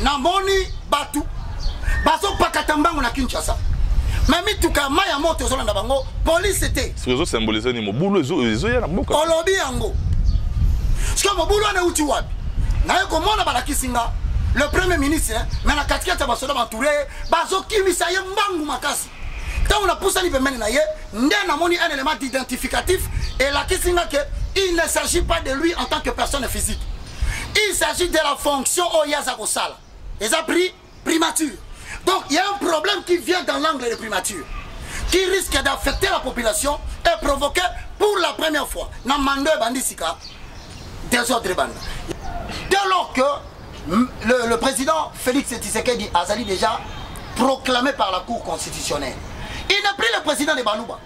namoni batu bazo pakatambango na Kinshasa mami tuka maya moto zolanda bango police était ce que symboliser ni mobulu ezo ya na mboka olobi yango sika mobulu ana uti wapi na yeko mona balakisinga le premier ministre mais na katikati ya basoda bantouré bazo kimisa ye mbangu makasi tant on a poussé ni pembeni na ye nde namoni un élément identificatif et la kisinga que il ne s'agit pas de lui en tant que personne physique. Il s'agit de la fonction Oyaza Kosala. Ils ont pris primature. Donc il y a un problème qui vient dans l'angle de primature, qui risque d'affecter la population et provoquer pour la première fois Namando Bandisika désordre bande. Dès lors que le président Félix Tshisekedi Azali déjà proclamé par la Cour constitutionnelle, il n'a pris le président de Balouba.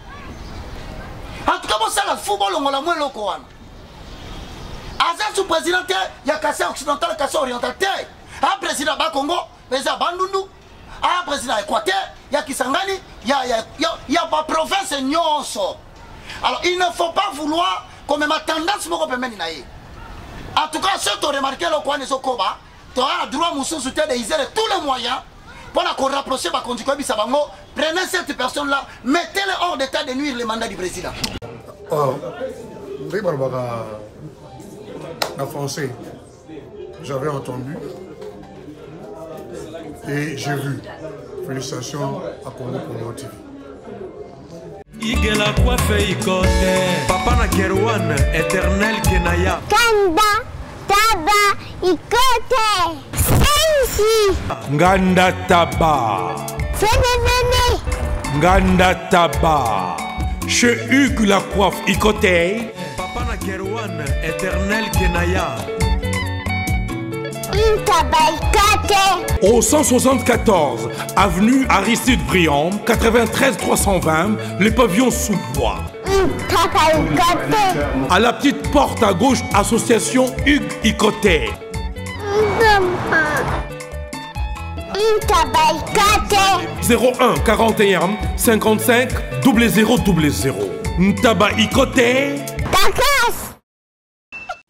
En tout cas, ça le football on l'a moins loco. Azal sous président il y a cassé occidental, cassé oriental. Un président ba Congo, président Bandundu, un président Équateur, il y a Kisangani, il y a pas province nyonso. Alors il ne faut pas vouloir comme ma tendance moko pemeni na ye. En tout cas, ceux qui ont remarqué le coin de Sokoba, tu as le droit de utiliser tous les moyens pour qu'on rapproche ma conduite Bisabango. Prenez cette personne-là, mettez-le hors d'état de nuire le mandat du président. En français, j'avais entendu et j'ai vu. Félicitations à Congo Congo TV. Igela coiffe ikote Papa na Kerwan éternel Kenaya Kanda Taba ikote Sensi Nganda Taba Fenenene Nganda Taba Chez Hugues la coiffe ikote Papa na Kerwan éternel Kenaya Au 174 avenue Aristide Briand, 93 320, les pavillons sous bois. À la petite porte à gauche, association Hugues Ikoté. 01 41 55 0000. Ntaba Ikoté.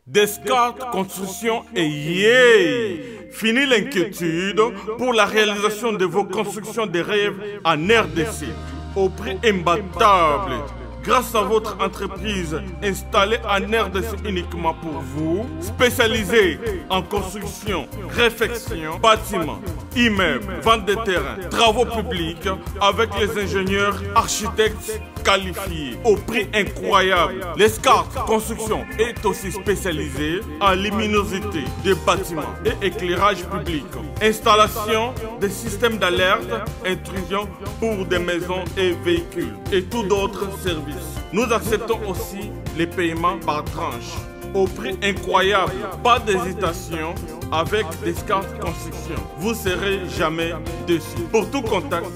Descartes Construction et yeah! Fini l'inquiétude pour la réalisation de vos constructions de rêves en RDC au prix imbattable. Grâce à votre entreprise installée en RDC uniquement pour vous, spécialisée en construction, réfection, bâtiments, immeubles, vente de terrains, travaux publics, avec les ingénieurs architectes qualifiés au prix incroyable. Descartes Construction est aussi spécialisée en luminosité des bâtiments et éclairage public, installation des systèmes d'alerte, intrusion pour des maisons et véhicules et tout d'autres services. Nous acceptons aussi les paiements par tranche au prix incroyable. Pas d'hésitation avec Descartes Construction. Vous ne serez jamais déçus. Pour tout contact,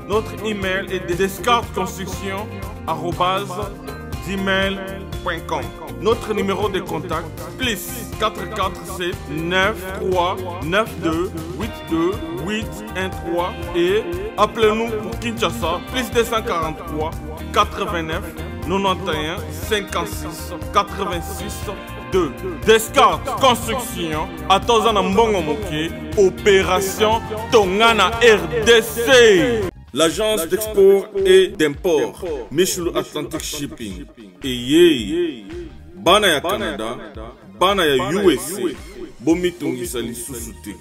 notre email est descartesconstruction@gmail.com. Notre numéro de contact plus 447 93 92 82 813 et appelez-nous pour Kinshasa plus 243 89 91 56 86 2. Descartes Construction à Tozana Mbongo Moké, opération Tongana RDC. L'agence d'export et d'import Michel Atlantic Shipping et yé bana ya Canada, bana ya USA, bomitungisa lisusuté.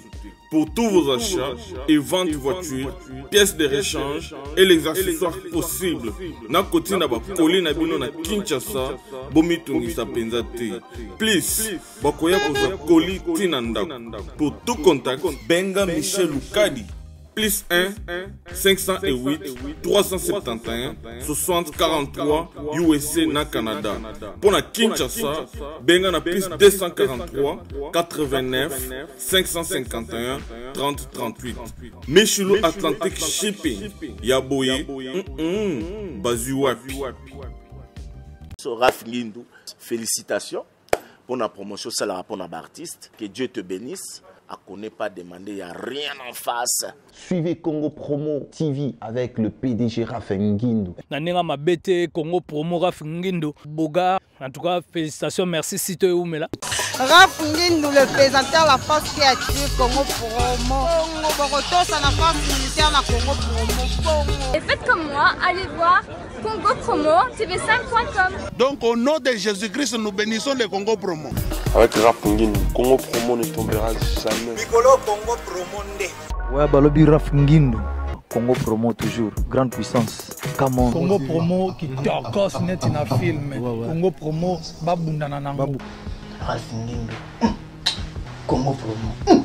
Pour tous vos achats et ventes de voitures, pièces de rechange et les accessoires possibles. Na koti na ba koli na bino na Kinshasa, bomitungisa penza te. Please, bakoya koza koli tinanda. Pour tout contact, benga Michel Lukadi. Plus 1 508 371 60 43 USA na Canada. Pour la Kinshasa, benga na plus 243 89 551 30 38. Michelo Atlantic Shipping. Yaboye. Bazuwapi. Raph Ngindou, félicitations pour la promotion, c'est la rapport d'artiste. Que Dieu te bénisse. À connaît pas demander, il n'y a rien en face. Suivez Congo Promo TV avec le PDG Raph Ngindou. Nanenga mabete Congo Promo Raph Ngindou. Boga, en tout cas, félicitations, merci si tu es où, mais là. Raph Ngindou, le présentateur de la force créative Congo Promo. Congo ça la force militaire de Congo Promo. Et faites comme moi, allez voir Congo Promo, tv5.com. Donc au nom de Jésus-Christ, nous bénissons le Congo Promo. Avec Raph Ngindou, Congo Promo ne tombera jamais. Nicolo Congo Promo ndé. Ouais, balobi Raph Ngindou. Congo Promo toujours, grande puissance. Come on. Congo Promo qui torcos net na film. Congo Promo babunda na nango. Raph Ngindou. Congo Promo.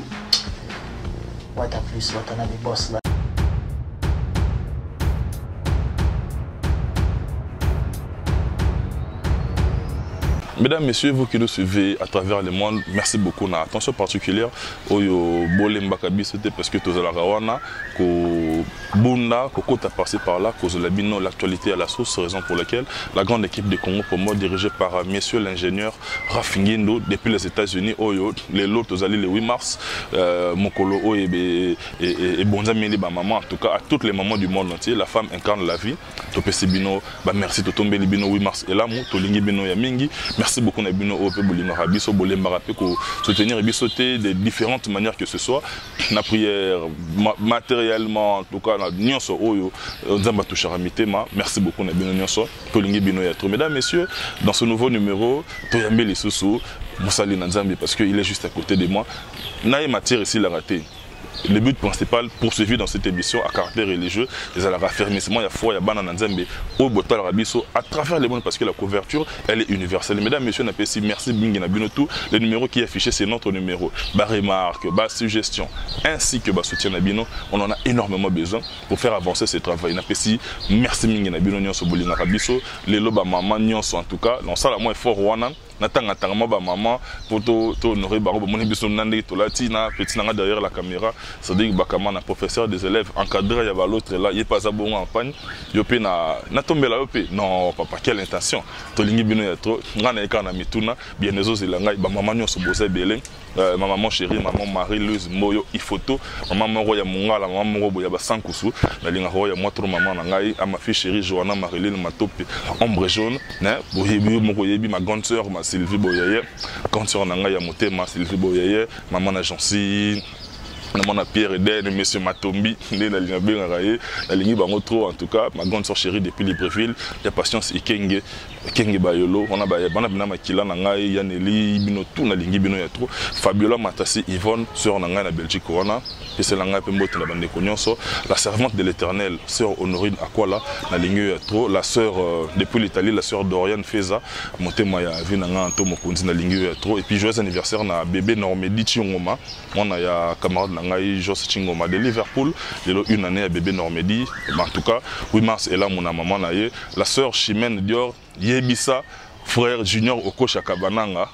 What a plus, what a boss là. Mesdames, Messieurs, vous qui nous suivez à travers le monde, merci beaucoup. On a attention particulière au Bolem Bakabi, c'était parce que tous la Rawana, que Bunda, que Kota passé par là, cause de l'actualité à la source, raison pour laquelle la grande équipe de Congo Promo, dirigée par messieurs l'ingénieur Raph Ngindou, depuis les États-Unis, les lots aux alliés le 8 mars, Mokolo et Bonza Meli, maman, en tout cas à toutes les mamans du monde entier, la femme incarne la vie. Topé Bino, merci de tomber les Bino 8 mars et là, Tolingi Bino Yamingi. Merci beaucoup à Bino Ope Bolinga Rabiso Bolemba Rapé pour soutenir et bisoter de différentes manières que ce soit. La prière, matériellement, en tout cas, la nyonso oyo, Nzamba Toucharamitema. Merci beaucoup à Bino Nyonso, Tolingi Bino Yatro. Mesdames, Messieurs, dans ce nouveau numéro, Toyambe Lissousou, Moussali Nanzambi, parce qu'il est juste à côté de moi. Naïe matière ici l'a raté. Le but principal poursuivi dans cette émission à caractère religieux, c'est le raffermissement, il y a foi, il y a banane Nzambe, au botal rabiso, à travers les mondes parce que la couverture, elle est universelle. Mesdames, Messieurs, merci Bingi Nabinotou. Le numéro qui est affiché, c'est notre numéro. Bas remarque, bas suggestion, ainsi que bas soutien Nabino. On en a énormément besoin pour faire avancer ce travail. Merci Bingi Nabino Nyonso Bolinga Rabiso, les lobes maman Nyonso en tout cas. Dans ça, la moins fort Rwanda. Natanga ba maman pour honorer baro moni biso nande to latina petit nanga derrière la caméra ça dit bakama na professeur des élèves encadré ya ba l'autre là il pas ça bon en panne yo pe na tomber là yo pe non papa quelle intention to lingi bino ya trop ngana ekana mituna bien ezo zelanga ba maman nyonso bosa beleng ma maman chérie maman Marie-Louise Moyo ifoto maman moko ya mungala maman moko ya ba sankusu na linga ho ya moi trop maman na ngai à ma fille chérie Joanna Marilyn Matope ombre jaune né boyebi moko yebi ma grande sœur ma Sylvie Boyaye, quand tu es en Angaya Motema, Sylvie Boyaye, maman Agency, maman Pierre Eden, monsieur Matombi, la ligne Bengaraye, la ligne Bangotro, en tout cas, ma grande soeur chérie depuis Libreville, la patience Ikenge, Kenge Bayolo, on a Bana Makila, Nangaï, Yaneli, Bino, tout, la ligne Bino Yatro, Fabiola Matassi, Yvonne, sœur Nangaï, la Belgique Corona, et c'est Nangaï Pembote, la bande de Cognonso, la servante de l'éternel, sœur Honorine Aquala, la ligne Yatro, la sœur, depuis l'Italie, la sœur Dorian Feza, Motema ya Vinanga, Antomo Kunzi, la ligne Yatro, et puis joyeux anniversaire, na bébé Normedi Chiongoma, on a ya camarade Nangaï, Jos Chingoma de Liverpool, une année à bébé Normedi, en tout cas, 8 mars, et là, mon maman Naye, la sœur Chimène Dior, Yebisa, frère Junior Oko Chakabananga,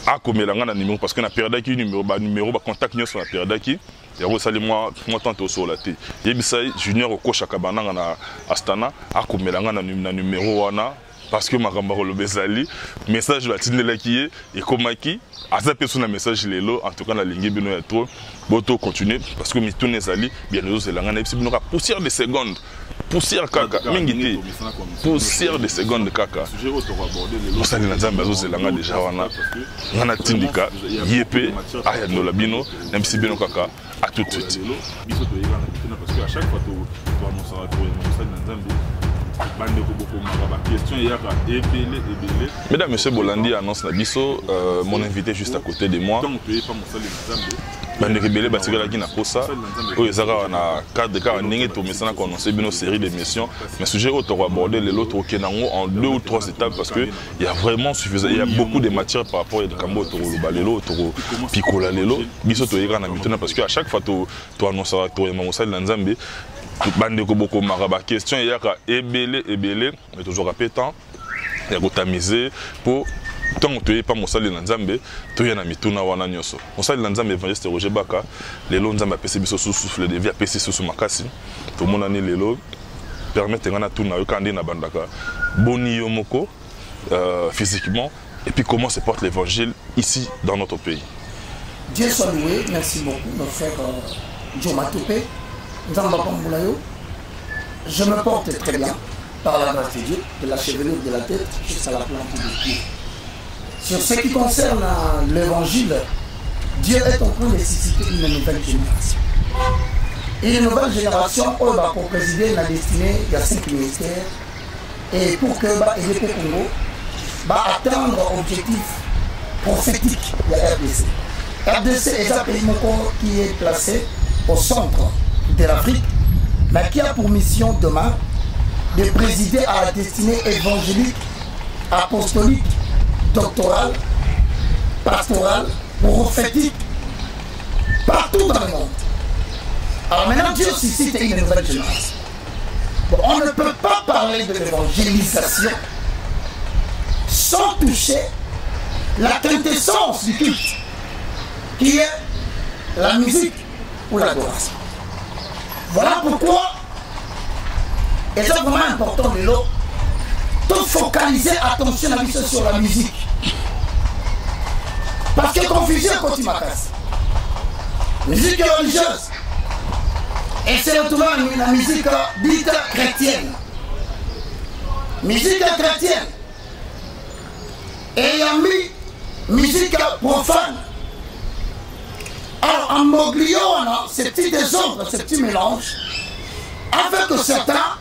a comme na numéro parce qu'on a perdu qui numéro contact sur la perdu qui et ça moi tant au sur la tête Yebisa Junior Oko Chakabananga na Astana a comme na numéro wana parce que ma gamba le bezali message va tinela qui et comme qui à ça personne un message lelo en tout cas la ligne bino ya trop boto continuer parce que mi tourner zali bien nous c'est la ngana bino ka poussière de secondes poussière kaka mingiti poussière de secondes kaka sujet auto aborder les lots ça les nzamba zo c'est la ngana déjà wana ngana tindika yepe aya no la bino même si bino kaka à tout de suite biso to yega na parce que à chaque fois to annoncer pour nzamba. Mesdames, Messieurs, Bolandi annonce la biso, mon invité juste à côté de moi. Bande rebelle batigala qui na posa o ezaka na cadre car ninge to mesana ko annoncer une série d'émissions mais sujet auto aborder les autres kenango en 2 ou 3 étapes parce que il y a vraiment suffisant il y a beaucoup de matières par rapport à kambo to balelo to pikola lelo biso to yeka na mituna parce que à chaque fois to annoncer to Mosali na Nzambe bande ko boko maraba question yaka ebele mais toujours répétant il y a tamiser pour tant que tu n'es pas Mosali Nzambe, tu es na mituna wana nyoso. Mosali Nzambe évangéliste Roger Baka, les lots Nzambe PC biso souffle de vie PC sous makasi. Tout le monde ani les lots permettent ngana tuna yo kande na bandaka. Boni yomoko physiquement et puis comment se porte l'évangile ici dans notre pays. Dieu soit loué, merci beaucoup notre frère Joma Topé. Nzamba Pambulayo. Je me porte très bien par la grâce de Dieu, de la chevelure de la tête jusqu'à la plante du pied. Sur ce qui concerne l'évangile, Dieu est en train de susciter une nouvelle génération. Une nouvelle génération pour présider la destinée de 5 ministères et pour que l'Église Congo atteindre l'objectif prophétique de la RDC. RDC est un pays qui est placé au centre de l'Afrique, mais qui a pour mission demain de présider à la destinée évangélique, apostolique, doctorale, pastorale, prophétique, partout dans le monde. Alors maintenant, Dieu suscite une nouvelle génération. Bon, on ne peut pas parler de l'évangélisation sans toucher la quintessence du culte, qui est la musique ou l'adoration. Voilà pourquoi, et c'est vraiment important de l'eau, de focaliser attention à l'issue sur la musique. Parce que confusion continue à casser. Musique religieuse. Et c'est retrouvé la musique dite chrétienne. Musique chrétienne. Et il y a mis musique profane. Alors, en mogliant ces petits désordres, ces petits mélanges, afin que certains,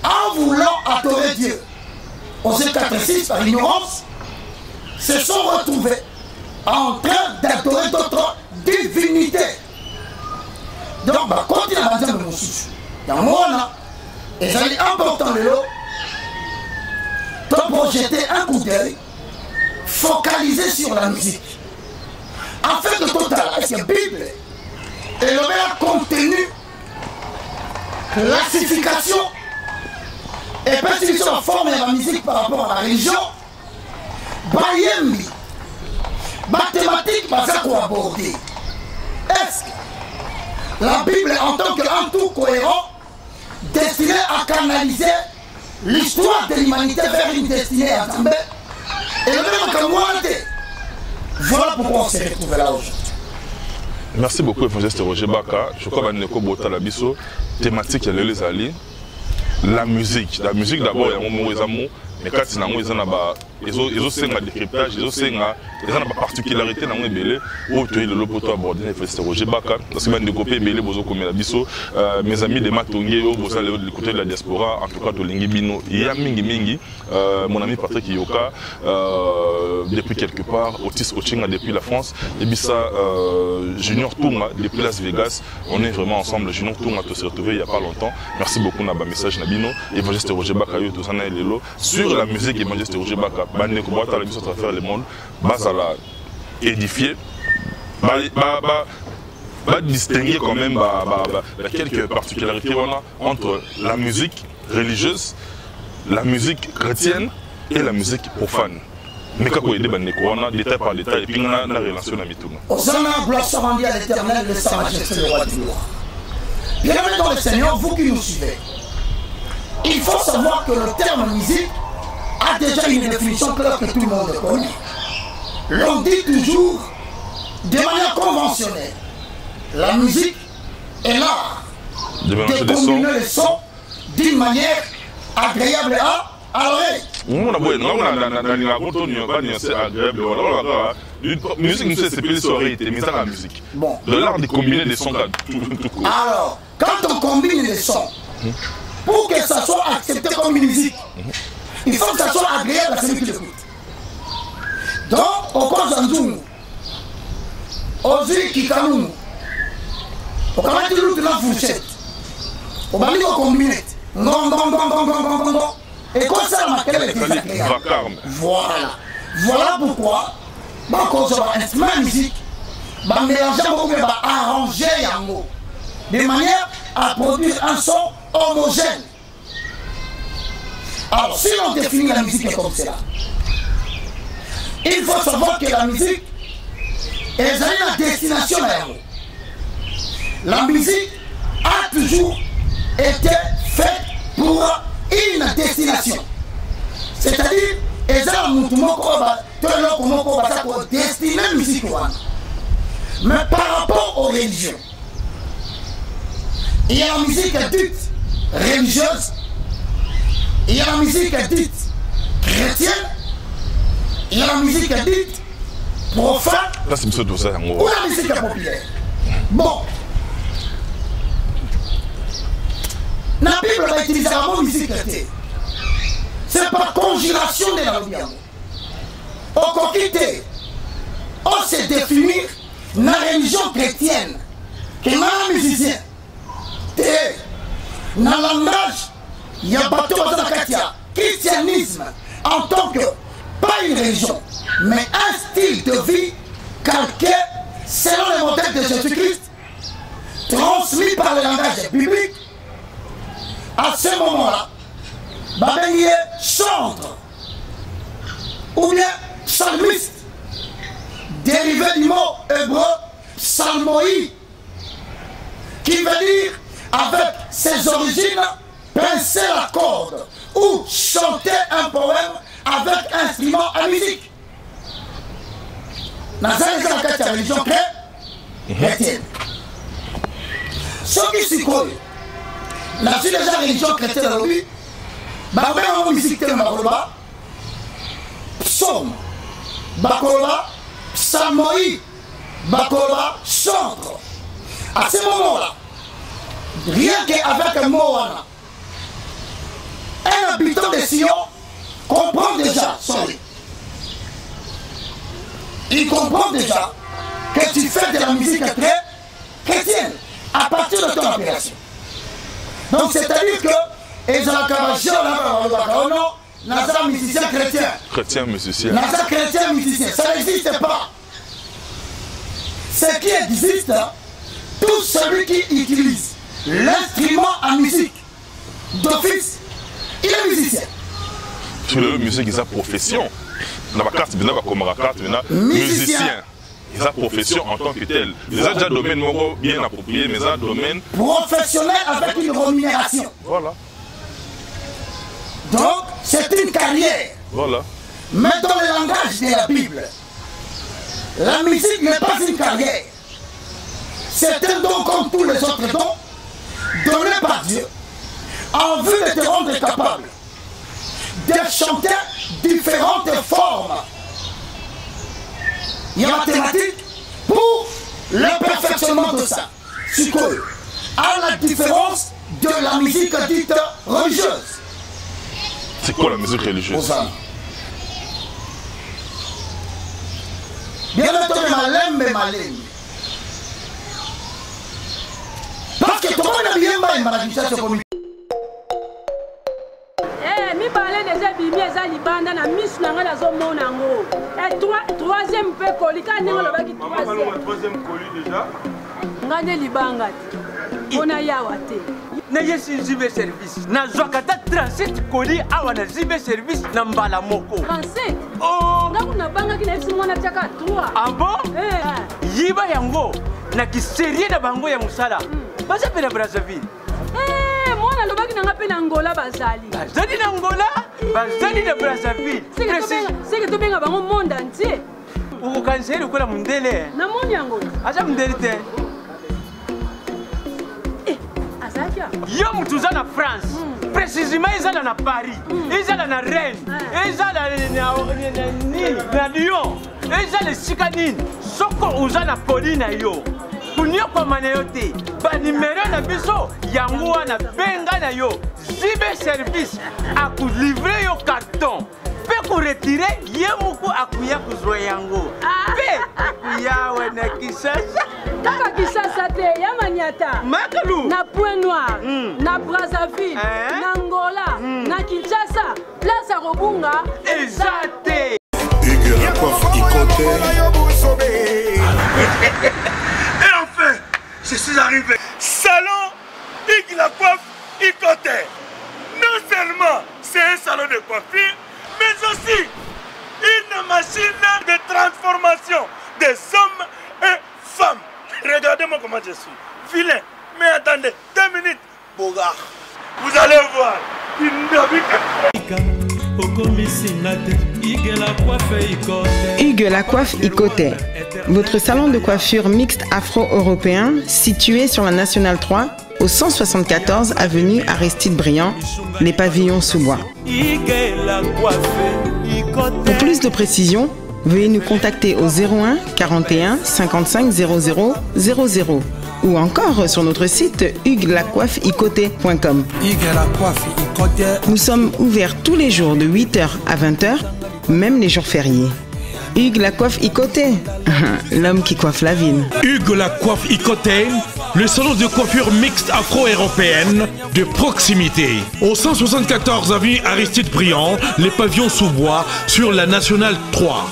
en voulant adorer Dieu, aux 4-6 par ignorance, se sont retrouvés en train d'adorer d'autres divinités. Donc, quand il a dit mon souci, dans le monde, et c'est important de l'eau, de projeter un coup d'œil focalisé sur la musique. Afin que total, est-ce que la Bible et le meilleur contenu, classification et perception de forme de la musique par rapport à la religion, Bayembi, mathématiques, ça qu'on a abordé. Est-ce que la Bible en tant qu'un tout cohérent, destiné à canaliser l'histoire de l'humanité vers une destinée à Zambé, et le même que voilà pourquoi on s'est retrouvé là aujourd'hui. Merci beaucoup, évangéliste Roger Baka. Je crois que Neko Bota Labiso, thématique, il y a les alliés. La musique d'abord, il y a un moment où mais quand il y a un décryptage, il y a une particularité dans le belé où tu es le lopoto abordé, évangéliste Roger Baka. Parce que je vais découper belé, mes amis de Matongé, de côté de la diaspora, en tout cas de Lingibino, il y a Mingi, mon ami Patrick Yoka, depuis quelque part, Otis Ochinga depuis la France, et puis ça, Junior Tounga depuis Las Vegas, on est vraiment ensemble. Junior Tounga s'est retrouvé il n'y a pas longtemps. Merci beaucoup pour message Nabino, évangéliste Roger Baka, tout ça, sur la musique évangéliste Roger Baka, Bane Kobata, la mission à travers le monde, base à la édifier, distinguer quand même quelques particularités entre la musique religieuse, la musique chrétienne et la musique profane. Mais quand on est détail par détail, et puis on a la relation à Mitouna. Hosanna, gloire soit rendue à l'Éternel de sa majesté, le roi du gloire. Bienvenue dans le Seigneur, vous qui nous suivez. Il faut savoir que le terme musique a déjà une définition claire que tout le monde connaît. L'on dit toujours de manière conventionnelle. La musique est l'art de combiner les sons d'une manière agréable à l'oreille. Musique, c'est plus soirée, mais ça la musique. De l'art de combiner des sons. Alors, quand on combine des sons, pour que ça soit accepté comme une musique, il faut que ça soit agréable à celui qui l'écoute. Donc, au Kozanzungu, au Zikikanou, au Kamatiloutou la fourchette, au Bamiko combinette, et comme ça, la maquette est désagréable. Voilà pourquoi, quand on a un instrument de musique, on mélange beaucoup, on va arranger yango, de manière à produire un son homogène. Alors, si on définit la musique comme cela, il faut savoir que la musique est une destination à yango. La musique a toujours été faite pour une destination. C'est-à-dire, elle a destiné la musique. Mais par rapport aux religions, il y a la musique dite religieuse, il y a la musique dite chrétienne, Il y a la musique dite profane Là, c'est M. Dossa. ou la musique populaire. Bon. La Bible va utiliser le mot musique chrétienne. C'est par conjuration de la Bible. Au coquité, on se définir la religion chrétienne, qui est un musicien. Et dans le langage, il y a bateau dans la christianisme en tant que, pas une religion, mais un style de vie calqué selon le modèle de Jésus-Christ, transmis par le langage biblique. À ce moment-là, Babélié chantre ou bien psalmiste, dérivé du mot hébreu psalmoi, qui veut dire avec ses origines pincer la corde ou chanter un poème avec instrument à musique. Dans la religion chrétienne. Ceux qui s'y croient, la suite de la religion chrétienne aujourd'hui, en musique de Makoloba, psaume, Bakoloba, psalmoi, Bakoloba, chantre. À ce moment-là, rien qu'avec un mot, un habitant de Sion comprend déjà son lit. Il comprend déjà que tu fais de la musique chrétienne à partir de ton appellation. Donc c'est-à-dire que Naza musicien chrétien. Chrétien musicien. Naza chrétien musicien. Ça n'existe pas. Ce qui existe, tout celui qui utilise l'instrument en musique d'office, il est musicien. Sur le musique, il a profession. Dans la carte, il y a carte, musicien. Il a profession en tant que tel. Il a déjà un domaine bien approprié, mais il a un domaine professionnel avec une rémunération. Voilà. Donc, c'est une carrière. Voilà. Mais dans le langage de la Bible, la musique n'est pas une carrière. C'est un don comme tous les autres dons, donné par Dieu, en vue de te rendre capable de chanter différentes formes. Il y a mathématiques pour le perfectionnement de ça. À la différence de la musique dite religieuse. C'est quoi la musique religieuse? Bien entendu, malem. Parce que tout le monde a bien mal manifestation communiste. Mi parle déjà bimi eza libanda na misu na nga nazomona yango. Et troisième pe koli ka ndenge lobaki troisième colis déjà. Nga nde libanga te. Ona yawa te. Na yesi zibe service. Na zwakata 37 colis awa na zibe service na mbala moko. 37? Oh! Nga kuna banga kina esi mwana tiaka 3. Ah bon? Yiba yango na kiserie na bango ya musala. Basa pe na Brazzaville. Mwana lobaki nanga pe na Angola bazali. Bazali na Angola, bazali na Brazzaville. C'est que tobenga bango monde entier. Ukanseri ukola mundele. Na moni yango. Acha mundele te. Azakia. Yo mutuza na France. Précisément ezala na Paris. Ezala na Rennes. Ezala na Lyon. Ezala Sikanine. Soko uza na Pauline yo. Kunyo kwa maneyote, ba numéro na biso yango wana benga na yo. Zibe service aku livrer yo carton. Pe ko retirer yemuko akuya kuzwa yango. Pe akuya wana Kisasa. Kaka Kisasa te ya Maniata. Makalu. Na Point Noir, na Brazzaville, na Angola, na Kinshasa, place à Robunga, ezate. Hugues la coiffe Ikote. Je suis arrivé. Salon Hugues la coiffe Ikote. Non seulement c'est un salon de coiffure, mais aussi une machine de transformation des hommes et femmes. Regardez-moi comment je suis. Vilain. Mais attendez, 2 minutes. Bogart. Vous allez voir. Hugues la coiffe Ikote, votre salon de coiffure mixte afro-européen situé sur la Nationale 3 au 174 avenue Aristide Briand, les pavillons sous bois. Pour plus de précisions, veuillez nous contacter au 01 41 55 00 00 ou encore sur notre site huguelacoiffeicoté.com. Nous sommes ouverts tous les jours de 8h à 20h, même les jours fériés. Hugues la coiffe Icoté, l'homme qui coiffe la ville. Hugues la coiffe Icoté, le salon de coiffure mixte afro-européenne de proximité. Au 174 avenue Aristide Briand, les pavillons sous bois sur la Nationale 3.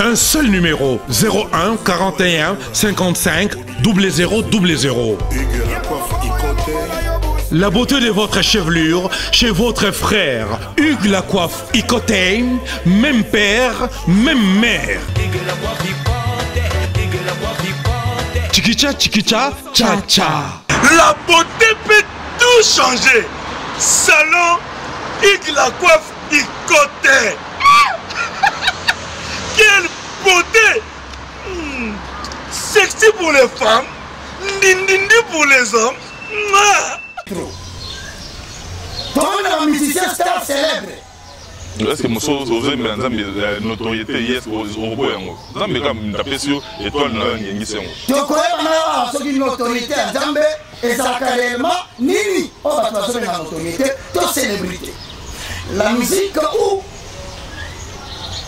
Un seul numéro, 01 41 55 00 00. La beauté de votre chevelure chez votre frère. Hugues la coiffe Icoté, même père, même mère. Chikicha, chikicha, cha cha. La beauté peut tout changer. Salon Hugues la coiffe Icoté. Quelle beauté! Sexy pour les femmes, dindindi pour les hommes. Toi, un musicien star célèbre. Est-ce que je suis une notoriété? Yes, au bout d'un moment. Je suis sûr étoile dans l'émission. Tu connais une notoriété à Zambé et ça carrément Nini. On va transformer la notoriété de célébrité. La musique ou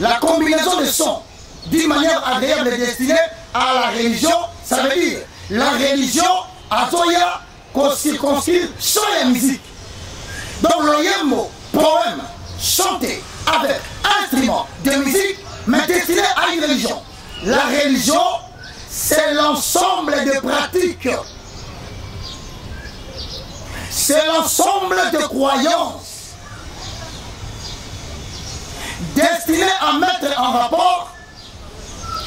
la combinaison de sons d'une manière agréable et destinée à la religion, ça veut dire la religion à Toya circonscrire sur la musique. Donc le yembo, poème, chanté avec instrument de musique, mais destiné à une religion. La religion, c'est l'ensemble de pratiques. C'est l'ensemble de croyances destiné à mettre en rapport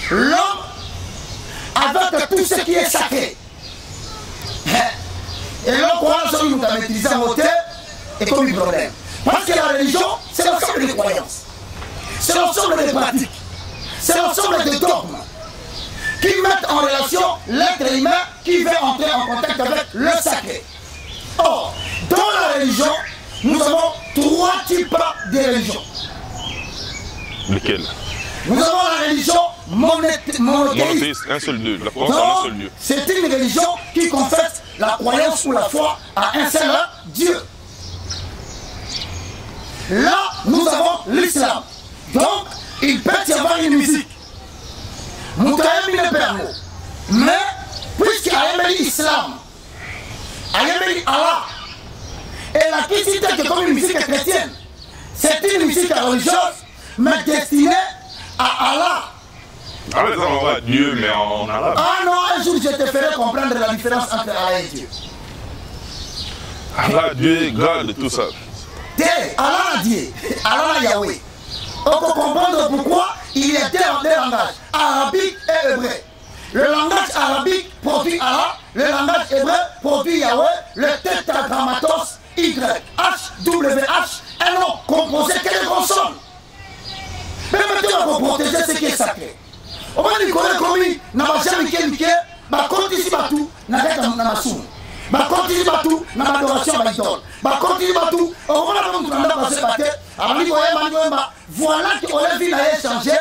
l'homme avec tout ce qui est sacré. Et l'homme croit que nous avons maîtrisé en hauteur et comme un problème. Parce que la religion, c'est l'ensemble des croyances. C'est l'ensemble des pratiques. C'est l'ensemble des dogmes qui mettent en relation l'être humain qui veut entrer en contact avec le sacré. Or, dans la religion, nous avons 3 types de religions. Lesquels? Nous avons la religion monothéiste. Un seul Dieu. La croyance en un seul Dieu. C'est une religion qui confesse la croyance ou la foi à un seul Dieu. Là, nous avons l'islam. Donc, il peut y avoir une musique. Mais, puisqu'il y a l'islam, il y a Allah, et la christianité est comme une musique chrétienne, c'est une musique religieuse, mais destinée à Allah. Ah mais ça on va Dieu mais en arabe. Ah non, un jour je te ferai comprendre la différence entre Allah et Dieu. Allah, Dieu, God, tout ça. Allah Dieu, Allah Yahweh. On peut comprendre pourquoi il y a deux langages, arabique et hébreu. Le langage arabique produit Allah, le langage hébreu produit Yahweh, le tétragrammatos Y, H, W, H, un nom composé que de consonnes. Mais maintenant, on va protéger ce qui est sacré. On va dire qu'on est commis, n'a pas jamais quelqu'un, bah, quand il s'y bat tout, n'a pas de namassou. Bah, quand il s'y bat tout, n'a pas d'adoration à l'idole. Bah, quand il s'y bat tout, on va la prendre dans la passé, voilà qu'on a vu n'a échangé,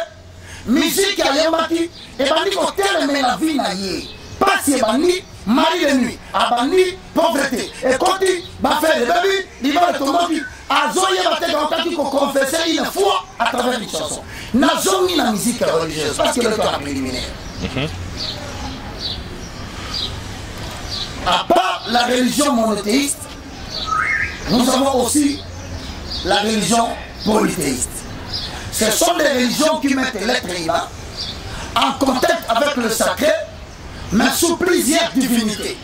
musique à l'embaki, et bandi qu'on tel mais la vie n'a yé. Pas si bandi, mari de nuit, abandi, pauvreté. Et quand il va faire les bébés, il va le tomber. Azoye bate dans le qui confesser une foi à travers les chansons. N'avons mis la musique religieuse parce que le temps préliminaire. À part la religion monothéiste, nous avons aussi la religion polythéiste. Ce sont des religions qui mettent l'être humain en contact avec le sacré, mais sous plusieurs divinités.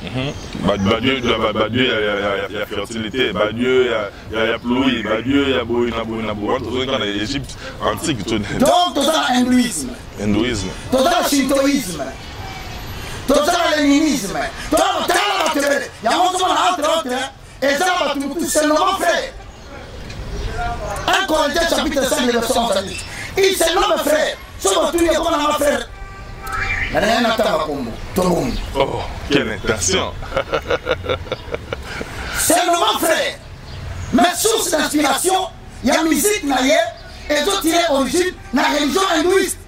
Dieu, il y a fertilité, Dieu, il y a pluie, Dieu, il y a boina, l'Égypte antique. Donc, tout ça, hindouisme. Tout ça, shintoïsme. Tout ça, léninisme. Tout ça, il y a un moment entre autres, et ça, c'est le nom frère. 1 Corinthiens chapitre 5, verset 11. Il se nomme frère. Sauf que tu es comme un frère. Oh, quelle intention! C'est le nom frère. Mais source d'inspiration, il y a musique naïe et d'autres tirent origine na religion hindouiste.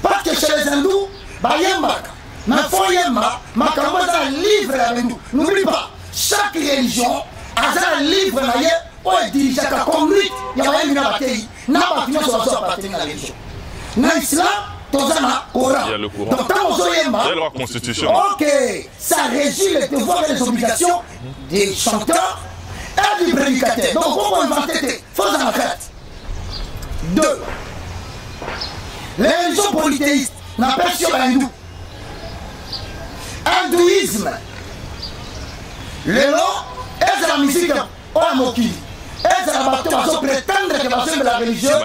Parce que chez les hindous, bayemba, mais faut yemba, makambo za livre avec nous. N'oublie pas, chaque religion a un livre naïe où elle dirige la conduite. Il y a une bataille, n'a pas fini sur la appartenir à la religion. Dans l'islam, il y a le Coran. Donc, il y a la Constitution. Ok, ça régit les devoirs et les obligations des chanteurs et du prédicateur. Donc, pourquoi inventer faut en faire. 2. Les religions polythéistes n'appellent sur l'hindou. Hindouisme. Le nom est la musique au Moki. Est la bateau à se prétendre que va suivre la religion.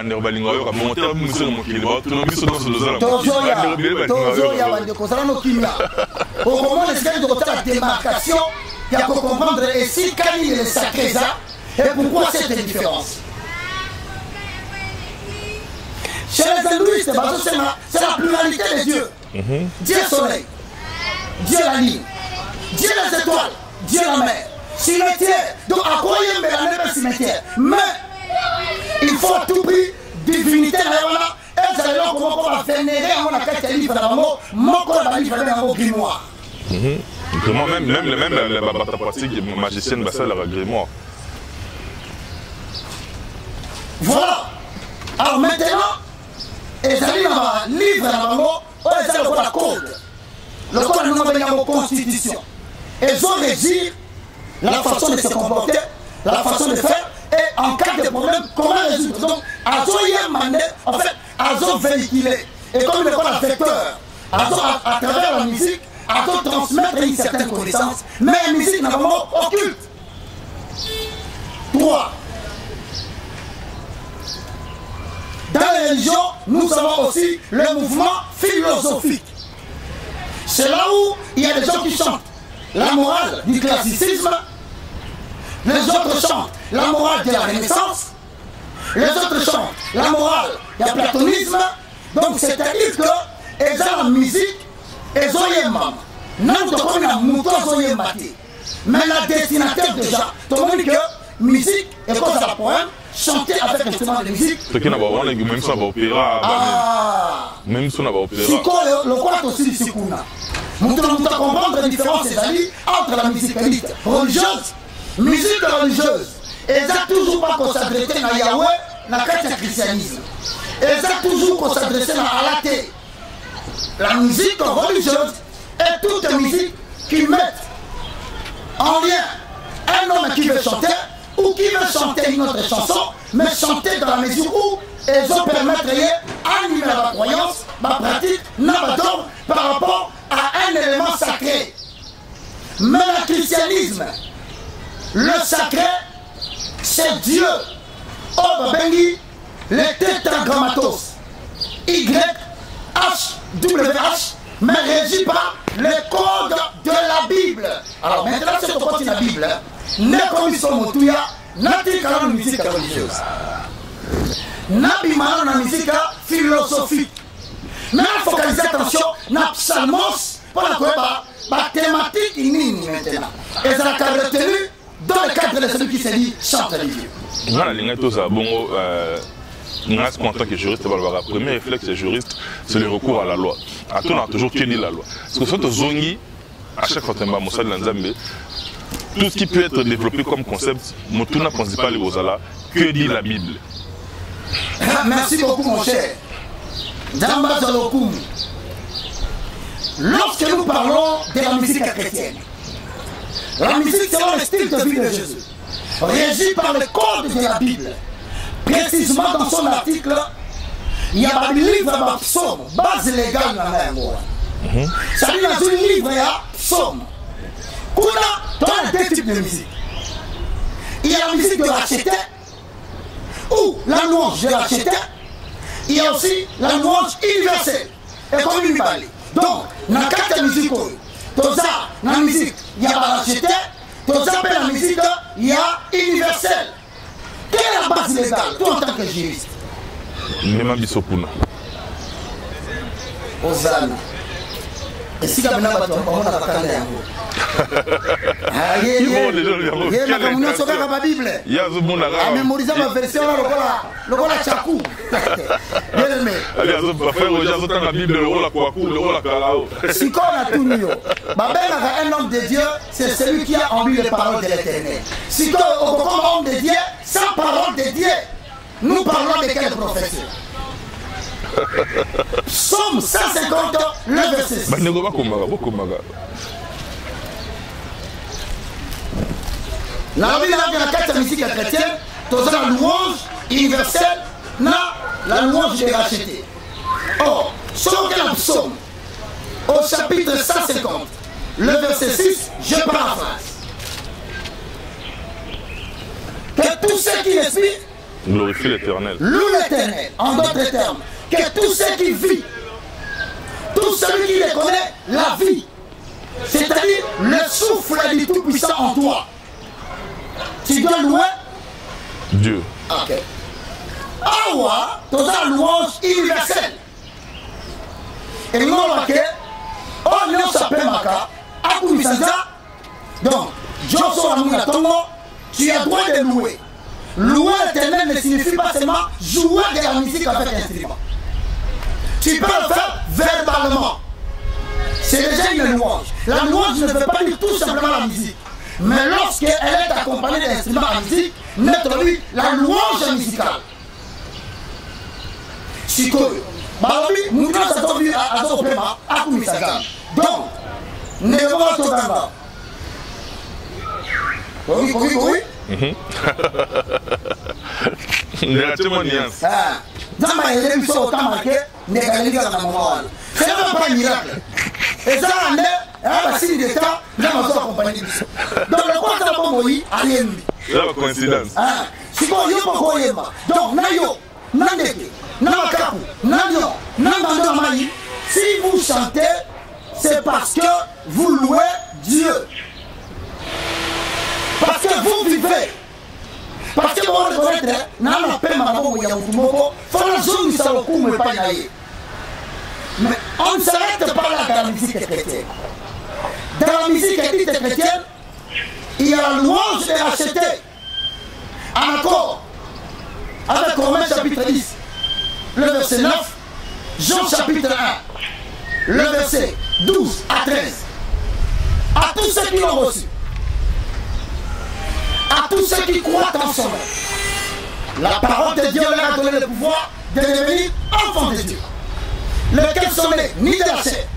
Au moment de la démarcation, il y a pour comprendre ici quand il est sacré ça et pourquoi cette différence. Chez les hindouistes, c'est la pluralité des dieux. Dieu soleil, Dieu la ligne, Dieu les étoiles, Dieu la mer. Cimetière, donc à quoi il y a un cimetière? Mais il faut à tout prix divinité. Et c'est là qu'on va vénérer à mon acte livre d'amour, mon corps va livre d'amour grimoire. Même la pratique magicienne, ça la grimoire. Voilà. Alors maintenant, ils allaient dans le livre d'amour, ils allaient dans la code. Le code nous a donné constitution. Ils ont régir la façon de se comporter, la façon de faire, et en cas de problème, comment résoudre. Donc, en fait, ils ont véhiculé, et comme le code vecteur, à travers la musique, ils ont transmettre une certaine connaissance, mais la musique n'a pas occulte. 3. Dans les religions, nous avons aussi le mouvement philosophique. C'est là où il y a des gens qui chantent la morale du classicisme, les autres chantent la morale de la Renaissance, les autres chantent la morale du platonisme. Donc c'est-à-dire que ils ont la musique, ils ont les membres. Nous avons la mouton, ils ont les mais la destinataire déjà, tout le monde dit que musique et cause à la poème, chanter avec l'instrument de musique. Ce qui n'a pas même ça va opéra. Même ça n'a pas opéra. Le quoi aussi du Sikuna. Nous devons comprendre la différence entre la musique religieuse, musique religieuse. Et ça toujours pas qu'on s'adresse à Yahweh, dans le christianisme. Et ça toujours qu'on s'adresse à l'athée. La musique religieuse est toute musique qui met en lien un homme qui veut chanter ou qui veut chanter une autre chanson, mais chanter dans la mesure où ils ont permettre d'animer la croyance, la pratique, par rapport à un élément sacré. Mais le christianisme, le sacré, c'est Dieu. Oh, Bengi, le tétragrammatos, YHWH, mais régi par le code de la Bible. Alors maintenant, c'est au côté de la Bible. Ne comme ils sont moutouya, n'a-t-il qu'à la musique religieuse. N'a-t-il qu'à la musique philosophique. Mais il faut focaliser attention, na psalmos, pour la thématique inine maintenant. Et ça a retenu dans le cadre de celui qui s'est dit chante les dieux. Voilà, les gars, ça, bon, en tant que juriste, le premier réflexe des juristes, c'est le recours à la loi. On a toujours tenu la loi. Parce que ce sont zongi, à chaque fois que tout ce qui peut être développé comme concept, Motuna principal et Ozala, que dit la Bible? Merci beaucoup, mon cher. Lorsque nous parlons de la musique chrétienne, la musique selon le style de vie de Jésus, régie par le code de la Bible, précisément dans son article, il y a un livre à psaume, base légale dans la loi. Ça dit dans un livre à psaume. Dans deux types de musique. Il y a la musique de l'acheter, ou la louange de l'acheter. Il y a aussi la louange universelle. Et comme une balle. Donc, dans quatre musiques, dans la musique, il y a l'acheter. Dans la musique, il y a universelle. Quelle est la base légale, toi en tant que juriste? Même Bissopuna. Hosanna. Et si la menace va tomber, on a la carte yango. Ah, il y a ma Bible. Il y a ce monde là. À mémoriser ma version là, le voilà Chakou. Bien aimé. Allez, on va faire aujourd'hui la Bible, le rôle à Kwaku, le rôle à Kalao. Si on a tout mieux, un homme de Dieu, c'est celui qui a en lui les paroles de l'Éternel. Si on comme homme de Dieu, sans parole de Dieu, nous parlons de quel professeur? Somme 150, le verset 6. La Bible a la carte musique chrétienne, dans la louange universelle, la louange des rachetés. Or, sur quel psaume, au chapitre 150, le verset 6, je paraphrase. Que tous ceux qui respirent glorifient l'Éternel. Loue l'Éternel, en d'autres termes. Que tous ceux qui vivent, tout celui qui les connaît, la vie, c'est-à-dire le souffle du Tout-Puissant en toi. Tu dois louer Dieu. Ok. Awa, tu as louange universelle. Et nous, on va dire, on ne s'appelle Maka, Akumisanza. Donc, Joshua Amuna Tongo, tu as droit de louer. Louer l'Éternel ne signifie pas seulement jouer de la musique avec un instrument. Tu peux le faire verbalement. C'est déjà une louange. La louange ne veut pas dire tout simplement la musique. Mais lorsqu'elle est accompagnée d'instruments à musique, mettre lui la louange musicale. Sikoyo. Balobi, nous avons vu à Zopema, à Kumisagan. Donc, ne va pas tout d'abord. Oui. Dans ma émission, autant marqué, négaliser la maman. C'est même pas un miracle. Et ça, on a signé d'État, nous avons accompagné. Donc, le quoi, ça va pas mourir, rien. C'est la coïncidence. Si vous voyez pas, donc, Nayo, Nandeke, Namakapu, Nanyo, Namandamaï, si vous chantez, c'est parce que vous louez Dieu. Parce que vous vivez. Parce que vous reconnaître, mais on ne s'arrête pas là dans la musique chrétienne. Dans la musique chrétienne, il y a la louange des rachetés. En accord avec Romains chapitre 10, le verset 9, Jean chapitre 1, le verset 12 à 13. À tous ceux qui l'ont reçu, à tous ceux qui croient en son nom, la parole de Dieu leur a donné le pouvoir de devenir enfants de Dieu, lesquels sont nés ni de la chair,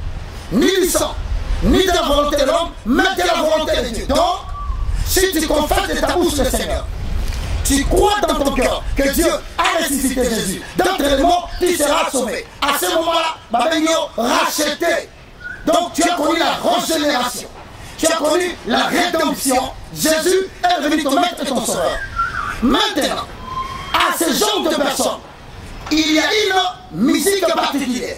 ni du sang, ni de la volonté de l'homme, mais de la volonté de Dieu. Donc, si tu confesses de ta bouche le Seigneur, tu crois dans ton cœur que Dieu a ressuscité Jésus d'entre les morts, tu seras sauvé. À ce moment-là, Babengio racheté. Donc, tu as connu la régénération. Tu as connu la rédemption. Jésus est venu ton maître et ton sauveur. Maintenant, à ce genre de personnes, il y a une musique particulière.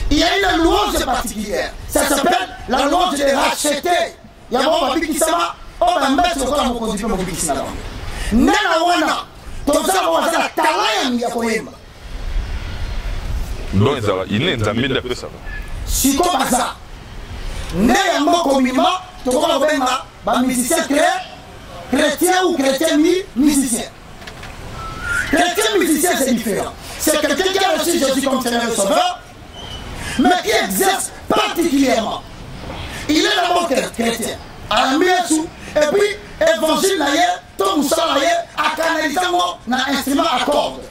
Il y a une louange particulière. Ça s'appelle la louange des rachetés. Il y a un qui s'appelle on va mettre le corps à mon conduit mon biki sinala. Nana wana, ton zara wazala talaya ya koyemba. Donc il est nzambe de ça. Si comme ça. Ne ya moko mima, to ko benga ba musicien chrétien ou chrétien musicien. Chrétien musicien c'est différent. C'est quelqu'un qui a reçu Jésus comme Seigneur et Sauveur, mais qui exerce particulièrement. Il est d'abord chrétien. À la mieux et puis évangile naïe, tout ça naïe, à canaliser un instrument à cordes.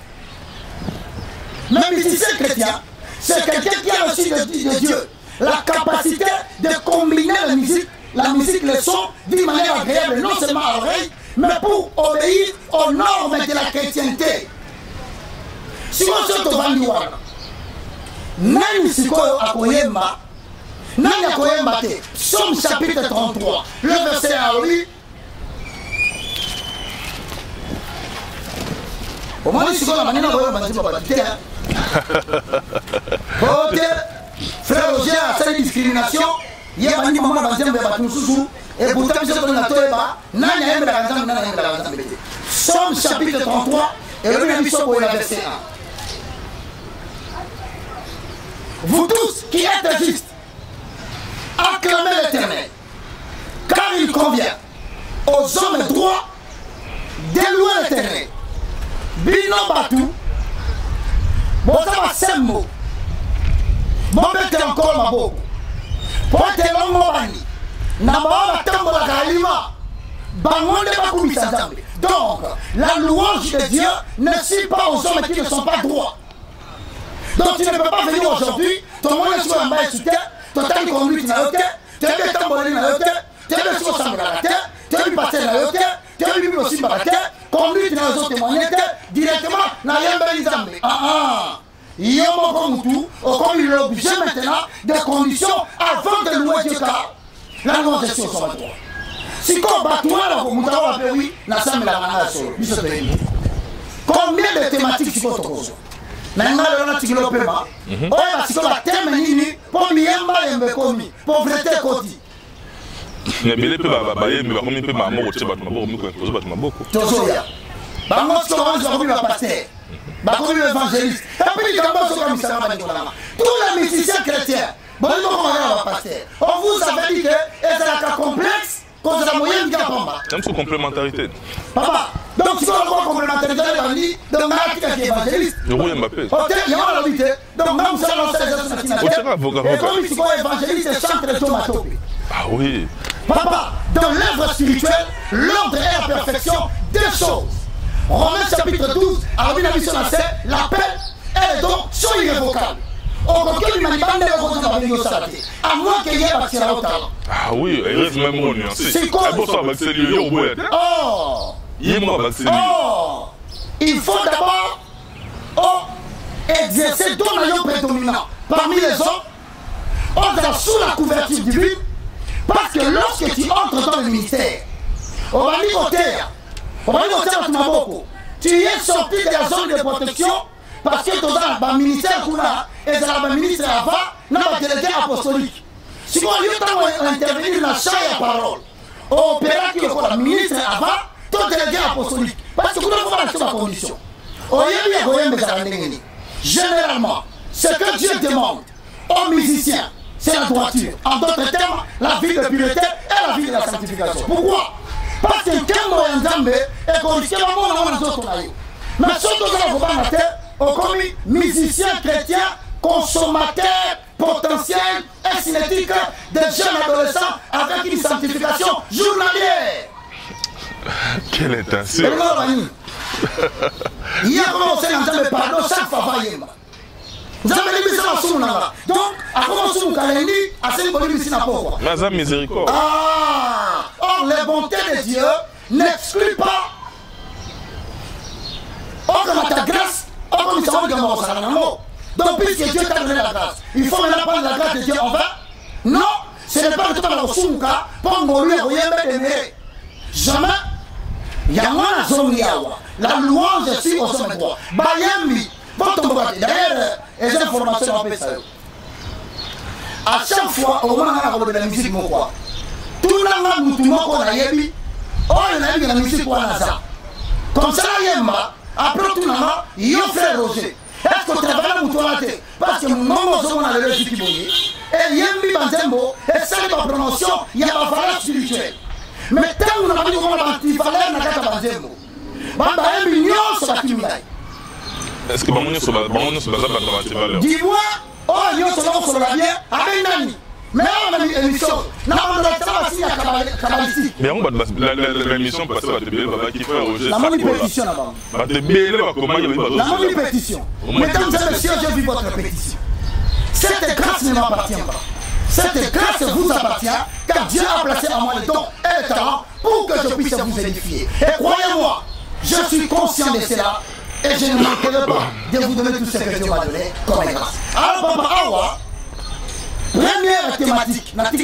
Mais musicien chrétien, c'est quelqu'un qui a reçu de Dieu la capacité de combiner la musique, le son d'une manière agréable, non seulement à l'oreille, mais pour obéir aux normes de la chrétienté. Si on se trouve en Nani Sikoyo Akoyemba, Nani Akoyemba te, Somme chapitre 33, le verset à lui. Au moins, Sikoyo la manière Akoyemba te, ok, frère Roger a cette discrimination, il y a un moment dans le temps et pourtant, je donne la toeba, Nani aime la raison, Nani aime la raison. Somme chapitre 33, et le même pour le verset 1. Vous tous qui êtes justes, convient aux hommes droits d'élouer le terrain. Bino Batou, Bozaba Sembo, Bobete encore Mabo, Pote Longobani, Nababa Tambola Kalima, Bangonde Bakoumi Sadambe. Donc, la louange de Dieu ne suit pas aux hommes qui ne sont pas droits. Donc, tu ne peux pas venir aujourd'hui, ton moyen sur un bail sur terre, ton temps de conduite n'a été, tu as vu tambolé n'a été, tu as vu sur le la terre, tu as vu passer n'a été, tu as vu aussi par la terre, conduite n'a pas témoigné, directement, n'a rien balisé. Il y a un moment où comme il est obligé maintenant des conditions avant de louer Dieu car la louange est sur son droit. Si on bat toi, oui, la salle la combien de thématiques tu peux te poser? Maintenant, on a tiré le paiement. On a tiré la thème pour Miamba et Mbekomi, pauvreté côté. Mais il peut bailler, mais comme il peut m'amour, tu vas beaucoup. Tozoya. Bango, tu commences à revenir à pasteur. Bango, l'évangéliste. Et puis, il y a un peu tous les musiciens chrétiens. Bon, on vous avait dit que c'est un cas complexe. Comme sous complémentarité. Papa, donc si on a complémentarité, donc on a dit évangéliste. Le roi Mbappé. Il y a la vérité. Donc nous sommes et comme si on évangéliste et chante les tomates. Ah oui. Papa, dans l'œuvre spirituelle, l'ordre est la perfection des choses. Romains chapitre 12, à la mission l'appel est donc sont irrévocables. À moins qu'il y ait accès au talent. Ah oui, il reste même mon nuancé. C'est quoi? Il faut d'abord exercer ton maillot prédominant parmi les hommes, sous la couverture divine, parce que lorsque tu entres dans le ministère, tu es sorti de la zone de protection. Parce que tu as un ministère et un ministre avant, un délégué apostolique. Si on intervenir dans chaque parole, au opéra qui est le ministre avant, ton délégué apostolique. Parce que vous devez faire la condition. Généralement, ce que Dieu demande aux musiciens, c'est la droiture. En d'autres termes, la vie de pureté et la vie de la sanctification. Pourquoi? Parce que quand on est condition, mais surtout dans la terre, comme musicien chrétien, consommateur potentiel et cinétique de jeunes adolescents avec une sanctification journalière. Quelle intention! Il y a commencé à entendre pardon chaque fois. Vous avez mis ça en sous. Donc, à commencer à Kalendi, à ce niveau de la miséricorde. Or, les bontés de Dieu n'excluent pas. Or, ta grâce. Donc, puisque Dieu t'a donné la grâce, il faut maintenant prendre la grâce de Dieu en vain? Non, ce n'est pas le temps de la souka pour mourir, jamais. La louange est sur aux hommes droits. Bayambi, d'ailleurs, les informations en ça. À chaque fois, au moment où on a la musique, tout le monde a dit, oh, il y a la musique pour Naza. Comme ça, après tout le monde, il y a frère Roger. Est-ce que tu travailles dans ton laté? Parce que mon nom est le récit qui bouillit. Et il y a un banzembo, et ça, la prononciation, il y a ma valeur spirituelle. Mais tant qu'on a dit qu'on a dit valeur, on a dit banzembo. Bamba est mignon sur la timidité. Est-ce que Bamoni sur la valeur? Dis-moi, oh, il y a sur la bien, avec Nani. Mais on a une émission. Non, on a travaillé à Kabalistique. Mais on va l'émission passer à TB, qui fait Roger. La pétition là-bas. La pétition. Mesdames et messieurs, j'ai vu votre pétition. Cette grâce ne m'appartient pas. Cette grâce vous appartient, car Dieu a placé en moi le don et le talent pour que je puisse vous édifier. Et croyez-moi, je suis conscient de cela et je ne manquerai pas de vous donner tout ce que Dieu m'a donné comme grâce. Alors, Papa Awa, première thématique, mais même que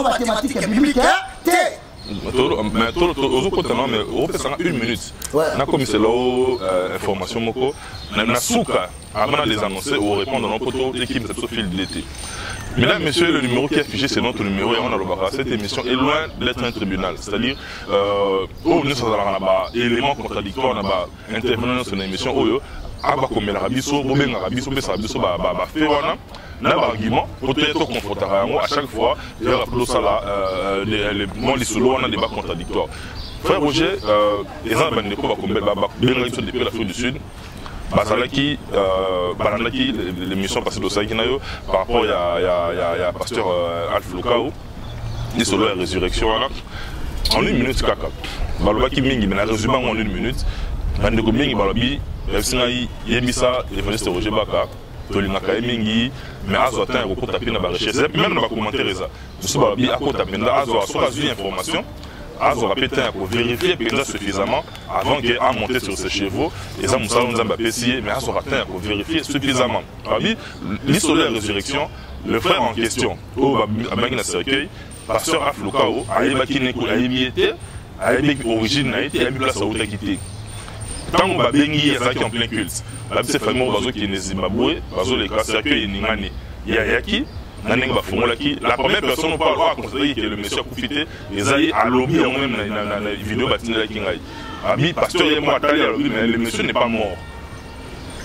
la thématique biblique, mais on fait ça en 1 minute. On a comme c'est là information moko. On a souka avant de les annoncer ou répondre à notre équipe de fil de l'été. Mesdames, messieurs, le numéro qui est affiché, c'est notre numéro et on a le barra. Cette émission est loin d'être un tribunal. C'est-à-dire, nous sommes dans éléments contradictoires, intervenant dans une émission. Aba comme la rabiso, bobenga rabiso, besa rabiso ba fe wana. na ba argument pour te confronter à chaque fois il y a les solo on a débat contradictoire. Frère Roger, les gens depuis l'Afrique du Sud, l'émission passée de Saginayo par rapport à pasteur Alpha Lukao, les solo et résurrection en 1 minute kaka. Balobaki mingi mais la résumé en 1 minute. Bandeko mingi balobi, yebisa l'évangéliste Roger Baka, tolingaka mingi mais azo atteint au côté tapé na ba recherche même dans ba commentaire ça. Je suis balobi à côté tapé azo a information. Azo répété pour vérifier déjà suffisamment avant qu'il a monté sur ses chevaux et ça Moussa Nzamba pessier mais Azo atteint pour vérifier suffisamment. L'histoire de la résurrection, le frère en question au Abangina cercueil, pasteur Aflokao a émietté a origine a été place à Otakité. Tant que Babengi est en plein culte, c'est fameux Bazo qui est né Zimbabwe, Bazo les cas cercueil Ningani, Yayaki. La première personne on parle à conseiller que le monsieur a profité et a à lobby en même la vidéo bâtiment la Kingai. Abi pasteur et moi mais le monsieur n'est pas mort.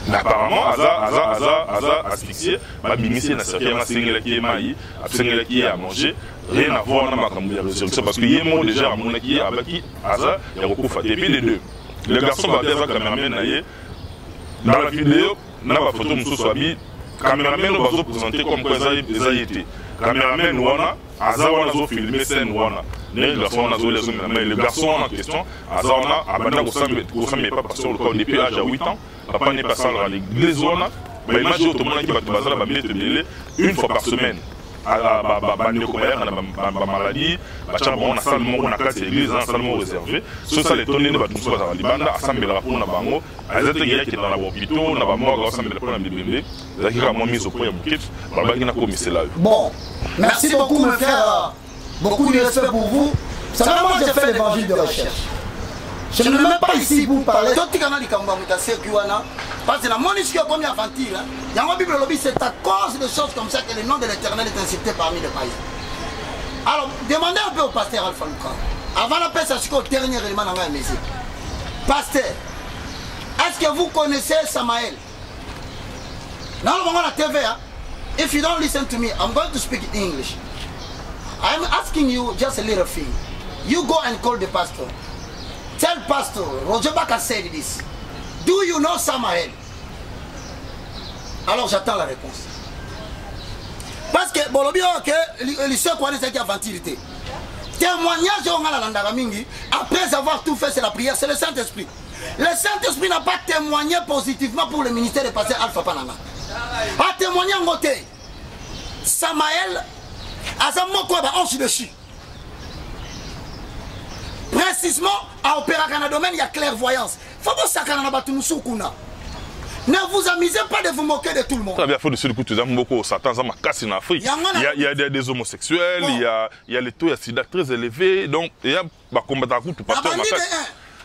Mais apparemment Aza asphyxié, ma bimissé n'a certain ma single qui est maï, absengel qui est à manger, rien à voir dans ma caméra résurrection parce que y est mort déjà à mon qui avec qui Aza il y a beaucoup fait. Et puis les deux, le garçon va dire ça caméraman naïe dans la vidéo n'a pas photo monsieur Swabi. Caméraman va se présenter comme quoi ils ont été. Caméraman wana, Azawana zo filmer scène wana. Le garçon en question, Azawana abanda kosambe pas pasteur le corps depuis l'âge à 8 ans. Papa n'est pas sans l'église wana. Mais imagine tout le monde qui va te baser la bête de une fois par semaine. Bandeko bayaka na maladie bachamba na salle moko na kati église na salle moko réservée so ça les tonner ba tuso ba libanda assemblera pour na bango azate gaya qui dans la hôpital na ba moko assemblera pour na bibembe zaki ka mo mise au point bukit ba ba na commissaire là. Bon, merci beaucoup mes frères, beaucoup de respect pour vous. Ça va, moi j'ai fait l'évangile de recherche. Je ne veux même pas ici pour parler. Tout canal Kamba Mutase Kuana, parce que la monisque est comme aventure. Il y a un Bible lobby, c'est à cause de choses comme ça que le nom de l'Éternel est insulté parmi les païens. Alors, demandez un peu au pasteur Alpha Luka. Avant la paix, c'est le dernier élément dans la maison. Pasteur, est-ce que vous connaissez Samaël? Now I'm on the TV. If you don't listen to me, I'm going to speak in English. I'm asking you just a little thing. You go and call the pastor. Tell Pastor, Roger Baka said this. Do you know Samael? Alors j'attends la réponse. Parce que, bon, le seul qu'on est aventurité. Témoignage on a la landaramingi, après avoir tout fait, c'est la prière, c'est le Saint-Esprit. Le Saint-Esprit n'a pas témoigné positivement pour le ministère de pasteur Alpha Panama. A témoigné en côté. Samael, à sa mot on se dessus. Précisément, à Opéra Canada, il y a clairvoyance. Faut que ça ne vous amusez pas de vous moquer de tout le monde. Il y a beaucoup Satan en Afrique. Il y a des homosexuels, il y a les taux de sida très élevés. Donc, il y a des combats à tout pasteur.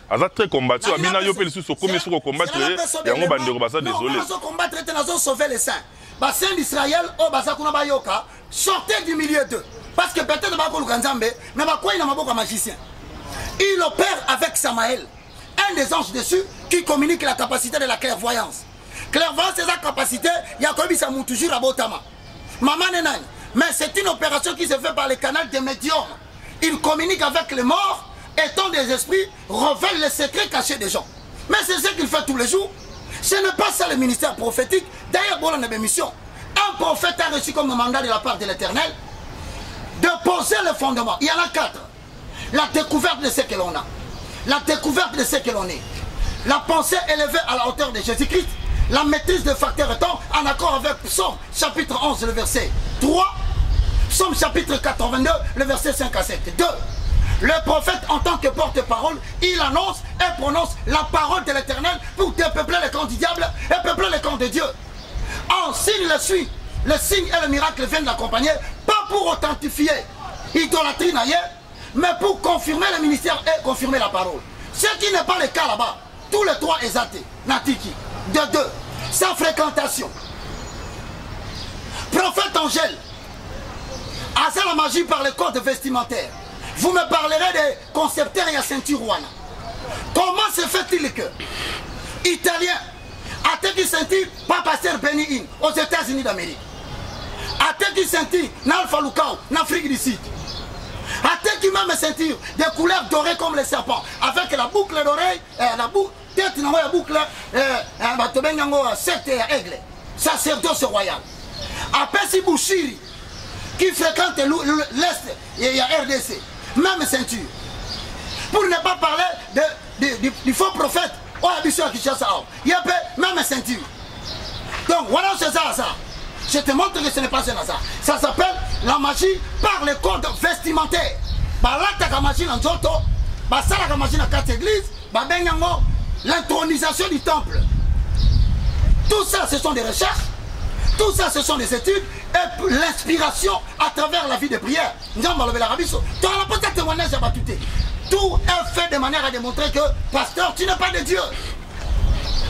Aza très combattu, Abina Yopel sur commis sur combattre, et on va dire désolé. Combattre, nous avons sauvé les saints. Les saints d'Israël, au Bazakuna Bayoka, sortez du milieu d'eux. Parce que peut-être que vous avez mais il y a un magicien. Il opère avec Samaël, un des anges dessus qui communique la capacité de la clairvoyance. Clairvoyance, c'est sa capacité, il y a comme ça toujours à Botama. Maman Nenani. Mais c'est une opération qui se fait par le canal des médiums. Il communique avec les morts, étant des esprits, révèle les secrets cachés des gens. Mais c'est ce qu'il fait tous les jours. Ce n'est pas ça le ministère prophétique. D'ailleurs, bon, on a des missions. Un prophète a reçu comme mandat de la part de l'Éternel de poser le fondement. Il y en a 4. La découverte de ce que l'on a. La découverte de ce que l'on est. La pensée élevée à la hauteur de Jésus-Christ. La maîtrise des facteurs temps en accord avec Psaume chapitre 11, le verset 3. Psaume chapitre 82, le verset 5 à 7. 2. Le prophète en tant que porte-parole, il annonce et prononce la parole de l'Éternel pour dépeupler les camps du diable et peupler les camps de Dieu. En signe le suit. Le signe et le miracle viennent l'accompagner, pas pour authentifier idolâtrie naïe, mais pour confirmer le ministère et confirmer la parole. Ce qui n'est pas le cas là-bas. Tous les trois exaltés. Natiki. De 2. Sa fréquentation. Prophète Angèle. Asa la magie par le code vestimentaire. Vous me parlerez des concepteurs et à ceinture wana. Comment se fait-il que Italien a été senti par pasteur Benny In aux États-Unis d'Amérique? Ateki ceinture, na Alpha Lukao, en Afrique du Sud. Ateki même ceinture, des couleurs dorées comme les serpents, avec la boucle d'oreille, la boucle, tête, la boucle, secte et aigle, sacerdoce royal. Apesi Bouchiri, qui fréquente l'Est, il y a RDC, même ceinture. Pour ne pas parler du faux prophète, il y a même ceinture. Donc voilà, c'est ça. Je te montre que ce n'est pas ça. Ça s'appelle la magie par les codes vestimentaires. La magie en Zoto, la magie dans 4 églises, l'intronisation du temple. Tout ça, ce sont des recherches. Tout ça, ce sont des études et l'inspiration à travers la vie de prière. Tout est fait de manière à démontrer que, pasteur, tu n'es pas de Dieu.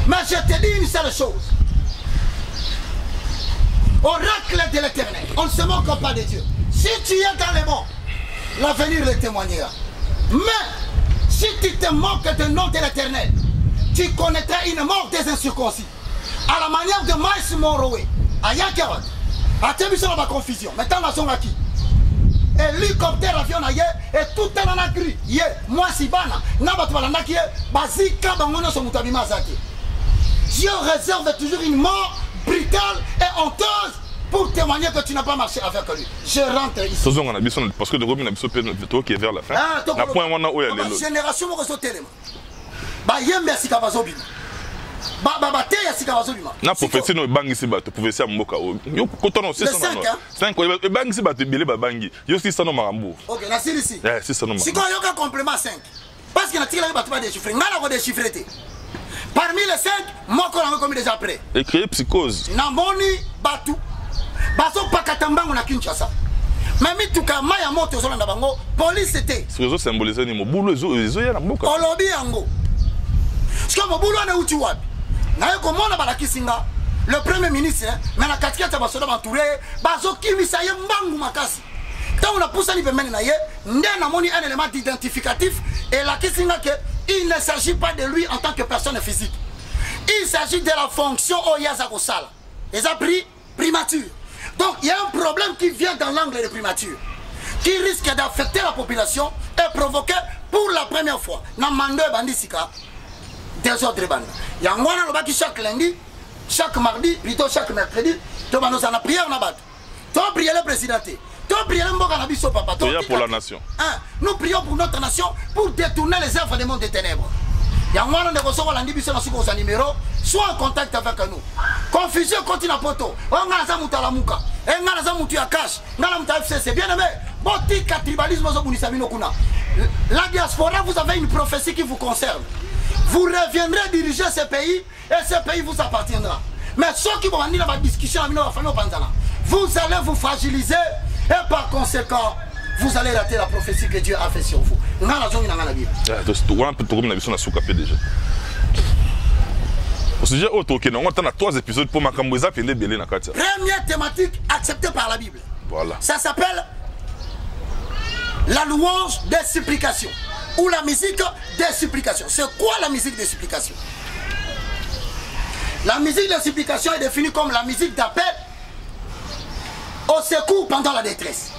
Mais je te dis une seule chose. Oracle de l'éternel, on ne se moque pas de Dieu. Si tu es dans les morts, l'avenir le témoignera. Mais si tu te moques du nom de l'éternel, tu connaîtras une mort des incirconcis. À la manière de Maïs Morowe, à Yakarot, à Témission dans ma confusion. Maintenant, la zone acquis. Hélicoptère, avion, et tout est dans la grue. Moi, si bana, Dieu réserve toujours une mort brutale et honteuse pour témoigner que tu n'as pas marché avec lui. Je rentre ici. Parce que de Robin a qui est vers la fin. La génération na prophétie no bangi si bato prophétie ya mboka o yo kotono c'est ça non 5 bangi si bato belé ba bangi yo si ça no marambo. OK na siri. Si ça no marambo. Si ko yo ka complément 5 parce que na tila bato ba déchiffrer ngala ko déchiffrer té parmi les 5 moko na komi déjà prêt et créer psychose na moni batu baso pakatambango na Kinshasa mami tuka maya moto zo na bango police était ce réseau symboliser ni mobulu ezo ya na mboka olobi yango siko mobulu na uti wapi na komona balakisinga le premier ministre mais na katikati ya basoda bantouré bazokimisa ye mbangu makasi tant na poussa ni pembeni na ye nde na moni un élément identificatif et la kisinga que il ne s'agit pas de lui en tant que personne physique, il s'agit de la fonction oyaza kosala et ça pris primature. Donc il y a un problème qui vient dans l'angle de primature qui risque d'affecter la population et provoquer pour la première fois na mando bandisika des autres bandes. Il y a un mois qui chaque lundi, chaque mardi, plutôt chaque mercredi, tu vas nous en prière na bat. Tu vas prier le président. Tu vas prier le mboka na biso papa. Prions pour la nation. Nous prions pour notre nation pour détourner les œuvres des mondes des ténèbres. Il y a un mois de recevoir lundi biso na suko sa numéro, soit en contact avec nous. Confusion continue à poto. On a za mutala muka. Et ngala za mutu ya cash. Ngala muta FCC bien aimé. Botika tribalisme zo bunisa bino kuna. La diaspora, vous avez une prophétie qui vous concerne. Vous reviendrez diriger ce pays et ce pays vous appartiendra. Mais ceux qui vont venir dans la discussion, vous allez vous fragiliser et par conséquent, vous allez rater la prophétie que Dieu a fait sur vous. Au sujet autre, on a 3 épisodes pour Makamboza et les Bélé Nakatia. Première thématique acceptée par la Bible. Voilà. Ça s'appelle la louange des supplications. Ou la musique des supplications. C'est quoi la musique des supplications? La musique des supplications est définie comme la musique d'appel au secours pendant la détresse.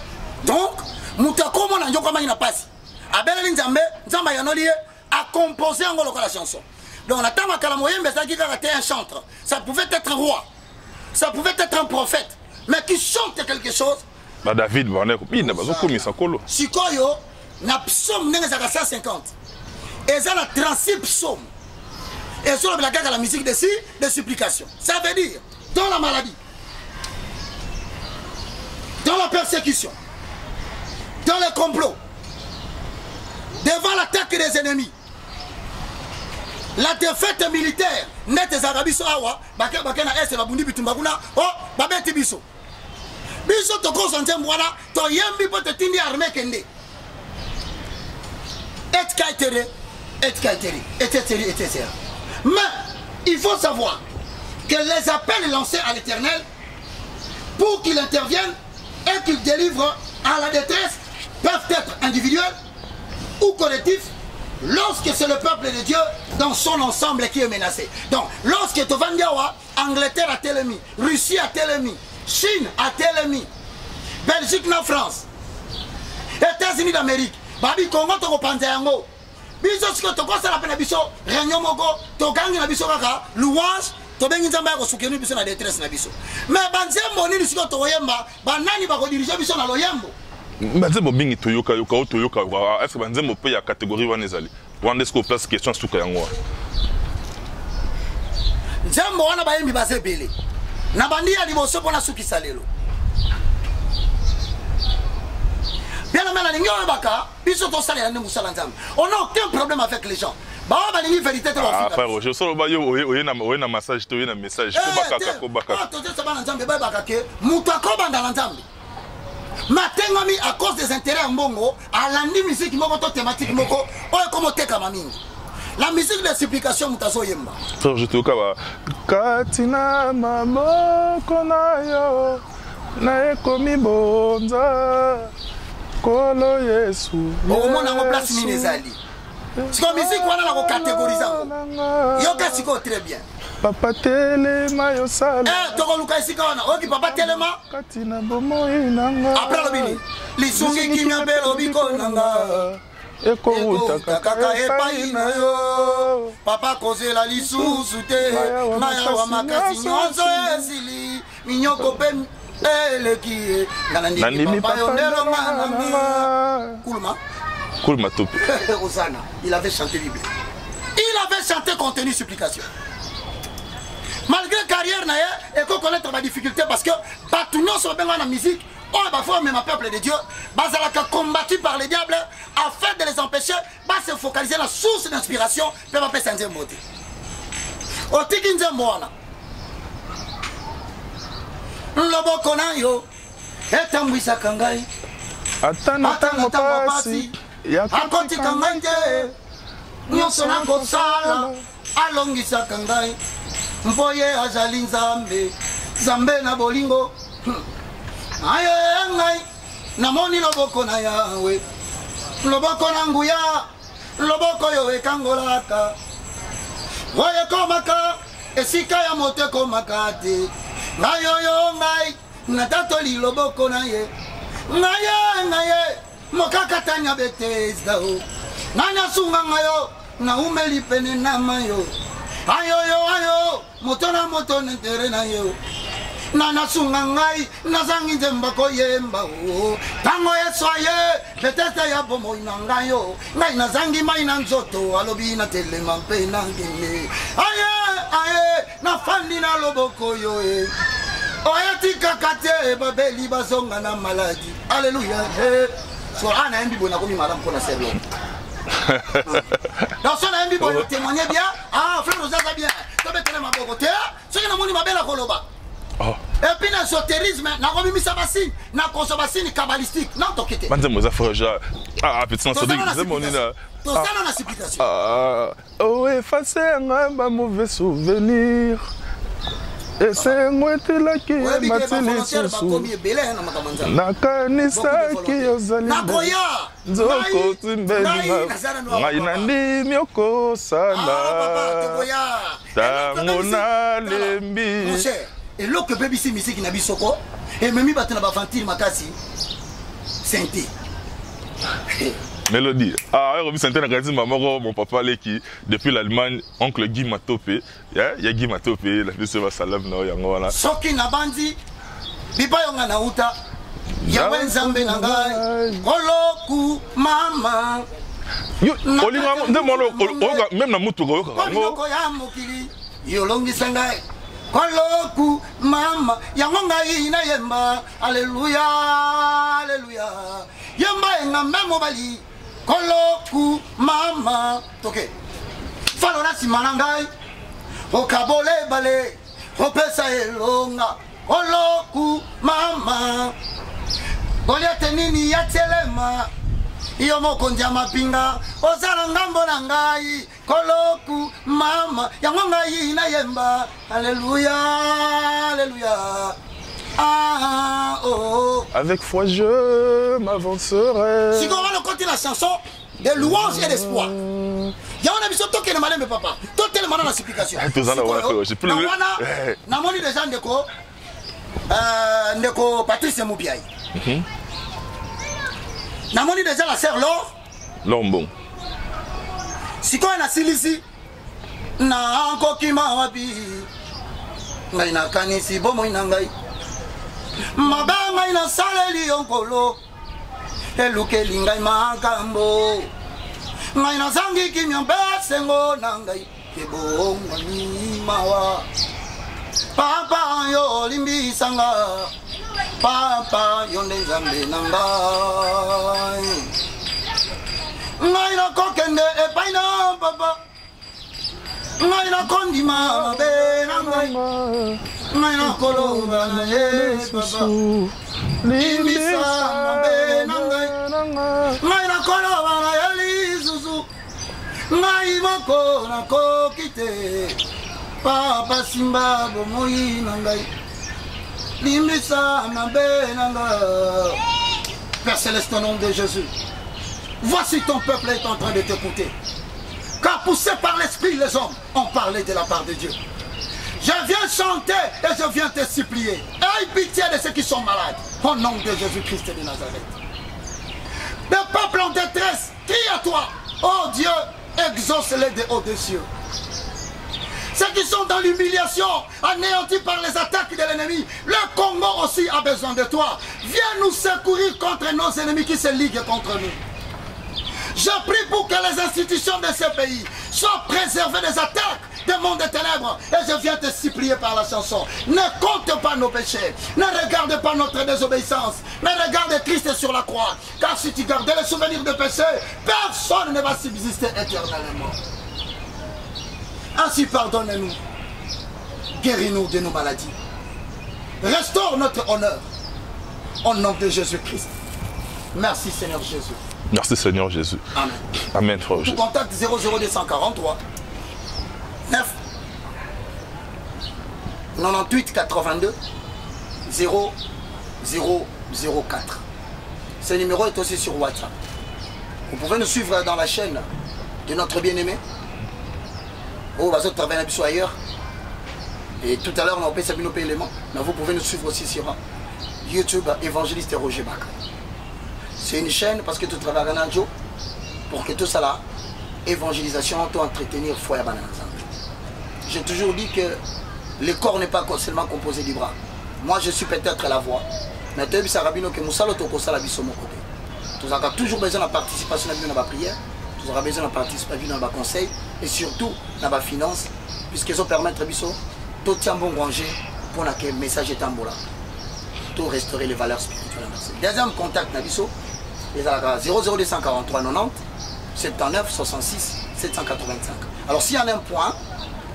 Donc, Moutakomo Nanjokoma Inapasi, Abel Nzambe, Nzamba Yanoli a composé en gros la chanson. Donc, la Tama Kalamoyen, mais ça qui était un chanteur. Ça pouvait être un roi, ça pouvait être un prophète, mais qui chante quelque chose. David, il n'a pas commis sa colo. Sikoyo, na psaume n'est pas 150. Et ça, a 36 psaumes. Et sur la musique de supplication. Ça veut dire, dans la maladie, dans la persécution, dans le complot, devant l'attaque des ennemis, la défaite militaire, net des Arabiso Awa, Bakena S, Babundi Bitumbaguna, oh, Babeti Biso. Biso Toko Sanjem Wala, Toyembi Potini Armée Kende. Et Kaiteri, etc. Mais il faut savoir que les appels lancés à l'Éternel pour qu'il intervienne et qu'il délivre à la détresse peuvent être individuels ou collectifs lorsque c'est le peuple de Dieu dans son ensemble qui est menacé. Donc, lorsque Tovandiawa, Angleterre a télémis, Russie a télémis, Chine atelemi, Belgique na France, États-Unis d'Amérique, babi Congo toko panza yango. Biso siko toko sala pena biso réunion moko tokangi na biso kaka louange to bengi nzamba ko soutenir biso na détresse na biso. Mais banzembo nini siko toyemba banani ba ko diriger biso na loyembo. Banzembo bingi toyoka est-ce que banzembo pe ya catégorie wana ezali. Wanda est-ce que place question suka yango. Nzembo wana bayembi bazebele. Na bandi ya liboso pona suki salelo. Bien la mère n'ingénieur baka, biso to sala na musala nzambe. On n'a aucun problème avec les gens. Ba ba lingi vérité te ba. Ah frère, je solo ba yo oyena massage to oyena message. Ko baka. Ah to te sabana nzambe ba baka ke mutu akobanda na nzambe. Matengami à cause des intérêts en bongo, à la musique moko to thématique moko, oyo komo teka mamingi. La musique de supplication mutazo yemba. Frère, je te kaba katina mamoko na yo na ekomi bonza. Kolo Yesu. Au moins on place minezali. C'est comme musique on a la catégorisation. Yo kasiko très bien. Papa telema yo sala. Eh toko luka isika wana. Oki papa telema. Katina bomo inanga. Après le bini. Lisungi kimya belo biko nanga. Eko utaka kaka epai na yo. Papa kozela lisusu te. Maya wa makasi nyonso esili. Minyoko pe Eleki, Nanimi papa Kulma Tope. Osana, il avait chanté Bible. Il avait chanté contenu supplication. Malgré carrière naie, et qu'on connaître ma difficulté parce que Batounon sur la musique, on va faire même un peuple de Dieu, Bazalaka combattu par les diables afin de les empêcher de se focaliser sur la source d'inspiration, pour pas passer un mot. Au Tikinze Moana. Loboko na yo etambwisa kangai atana tango pasi akoti kangai te nyonso na kosala alongisa kangai mpoye azali nzambe nzambe na bolingo aye ngai namoni loboko na yawe loboko na nguya loboko yo ekangolaka oyo ekomaka esika ya moto ekomaka te ngai oyo ngai natatoli loboko na ye ngaye mokakatanya Bethesda o ngai nasunga ngayo naumeli pene na mayo ayo moto na moto netere na yo nasunga ngai nazangi nzemba koyemba o tango eswaye Bethesda ya bomoi na ngayo ngai nazangi mai na nzoto alobi na telema mpe na ngene aye nafandi na loboko yo e oyatika kate babeli bazonga na maladi alléluia so ana mbi bona komi madame pour la serlo dans son mbi bona témoigner bien ah frère nous a bien to betele maboko te so na moni mabela koloba et puis na sotérisme na komi misabasine na consommation kabbalistique na tokete manze moza frère ah petit sans de moni na to sana na supplication oh effacer un mauvais souvenir. Et c'est moi qui l'ai matili susu nakanisa kiyozali nzoko timbeli ngai nandimi okosala tango nalembi eloko bebisi misiki na bisoko ememi bato na bavantile makasi sente Mélodie. Ah, Roby Sainte Nakati, mon papa qui depuis l'Allemagne, oncle Guy Matopé. Il y a Guy Matopé, la fille va salam no yangola. Soki na bandi, bipa yonga na uta. Yawe nzambe na ngai. Koloku mama. Yo, olinga ndemolo même na mutu ko ko ya mukili. Yolongi sangai. Koloku mama yango ngai na yemba. Alléluia, alléluia. Yemba enga memo bali. Koloku mama toke falora simanangai okabole bale opesa elonga koloku mama goliate nini ya telema iyo mokonzi ya mapinga ozala ngambo na ngai koloku mama yango ngai na yemba alléluia alléluia. Ah, oh. Avec foi je m'avancerai. Si on va le côté la chanson de louange et d'espoir. Il y a un épisode qui est malin, mais papa. Tout est malin dans la supplication. J'ai plus le. Namoni des gens de quoi. ndeko Patrice Moubiaï. Namoni déjà la sœur Laure. Lombon. Si quoi na silisi na kokima wapi ngai na kanisi bomo ina ngai mabanga ina saleli onkolo elukeli ngai makambo ngai na zangi kimya besengo na ngai kebongo ni mawa papa yo limbisanga papa yo nzambe na ngai ngai na kokende epai na papa ngai na kondima be na ngai ngai na koloba na papa limbisa be na ngai ngai na koloba na elisusu ngai moko na kokite papa simba bomoi na ngai limbisa be na ngai. Père Céleste, au nom de Jésus, voici ton peuple est en train de t'écouter. Car poussés par l'esprit, les hommes ont parlé de la part de Dieu. Je viens chanter et je viens te supplier. Aie pitié de ceux qui sont malades. Au nom de Jésus-Christ de Nazareth. Le peuple en détresse crie à toi. Oh Dieu, exauce-les des hauts des cieux. Ceux qui sont dans l'humiliation, anéantis par les attaques de l'ennemi, le Congo aussi a besoin de toi. Viens nous secourir contre nos ennemis qui se liguent contre nous. Je prie pour que les institutions de ce pays soient préservées des attaques des mondes des ténèbres. Et je viens te supplier par la chanson. Ne compte pas nos péchés. Ne regarde pas notre désobéissance. Mais regarde Christ sur la croix. Car si tu gardais les souvenirs de péché, personne ne va subsister éternellement. Ainsi pardonne-nous. Guéris-nous de nos maladies. Restaure notre honneur. Au nom de Jésus-Christ. Merci Seigneur Jésus. Merci Seigneur Jésus. Amen. Amen, frère Jésus. Contact 00243 9 98 82 0004. Ce numéro est aussi sur WhatsApp. Vous pouvez nous suivre dans la chaîne de notre bien-aimé. Oh, vas-y, travailler ailleurs. Et tout à l'heure, on a payé Sabino éléments. Mais vous pouvez nous suivre aussi sur YouTube, évangéliste Roger Baka. C'est une chaîne parce que tu travailles en Joe pour que tout ça là, évangélisation, tout entretenir foi. J'ai toujours dit que le corps n'est pas seulement composé du bras. Moi je suis peut-être la voix, mais tu as rabino que Moussalo toko sala biso mon côté. Tu as toujours besoin de la participation dans la prière, tu auras besoin de la participation dans le conseil et surtout dans la finance, puisqu'ils ont permettre biso tout tient bon rangé pour que le message est en bola. Tout restaurer les valeurs spirituelles. Deuxième contact Nabiso. 00243 90 79 66 785. Alors s'il y en a un point,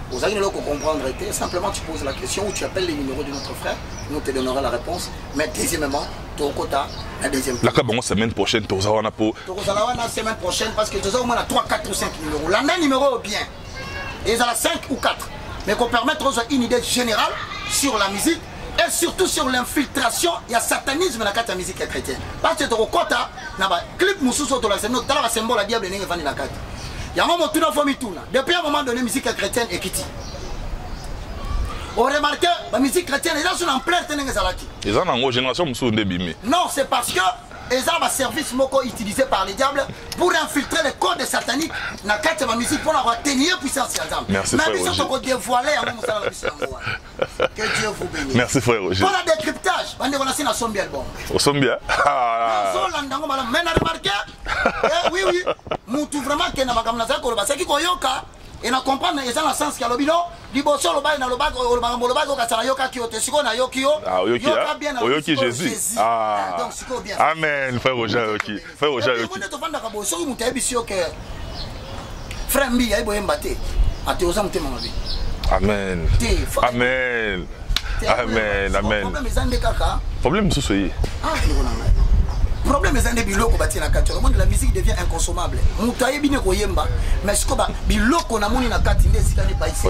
vous allez comprendre, simplement tu poses la question ou tu appelles les numéros de notre frère, nous te donnerons la réponse. Mais deuxièmement, tu as la deuxième. La semaine prochaine, tu as la semaine prochaine parce que tu as au moins 3, 4 ou 5 numéros. La même numéro est bien. Et ils ont 5 ou 4. Mais qu'on permette une idée générale sur la musique. Et surtout sur l'infiltration, il y a satanisme dans la musique chrétienne. Parce que tu as un clip moussous de la scène, tu as un symbole à diable et la carte. Il y a un moment où tu as fait tout. Depuis un moment donné, la musique chrétienne est quittée. On remarque la musique chrétienne, les gens sont en plein tenue. Ils ont une génération moussous de bimé. Non, c'est parce que ils ont un service utilisé par les diables pour infiltrer les codes sataniques dans la musique pour avoir tenir puissance. Merci frère Roger. Que Dieu vous bénisse. Merci frère Roger. Pour le décryptage, on est dans la Sombia album. Au Sombia. Mais on a remarqué, oui, nous vraiment que nous avons c'est qui koyoka et nous comprenons les gens dans le sens qu'il y a le bino, liboso le bail dans le bag, le bag au kasarayoka qui ote siko na yokio. Oyoki Jésus. Ah. Donc siko bien. Amen frère Roger Yoki. Frère Roger Yoki. On est devant la bosso qui muté bisio que frère Mbi ay boyemba te. Ate oza muté mama bi. Amen. Amen. Amen. Amen. Problème sous soyez. Problème est un biloko bâti na kati. La musique devient inconsommable. Moutaye bine koyemba, mais ce que biloko na moni na kati ndesi kani pa ici.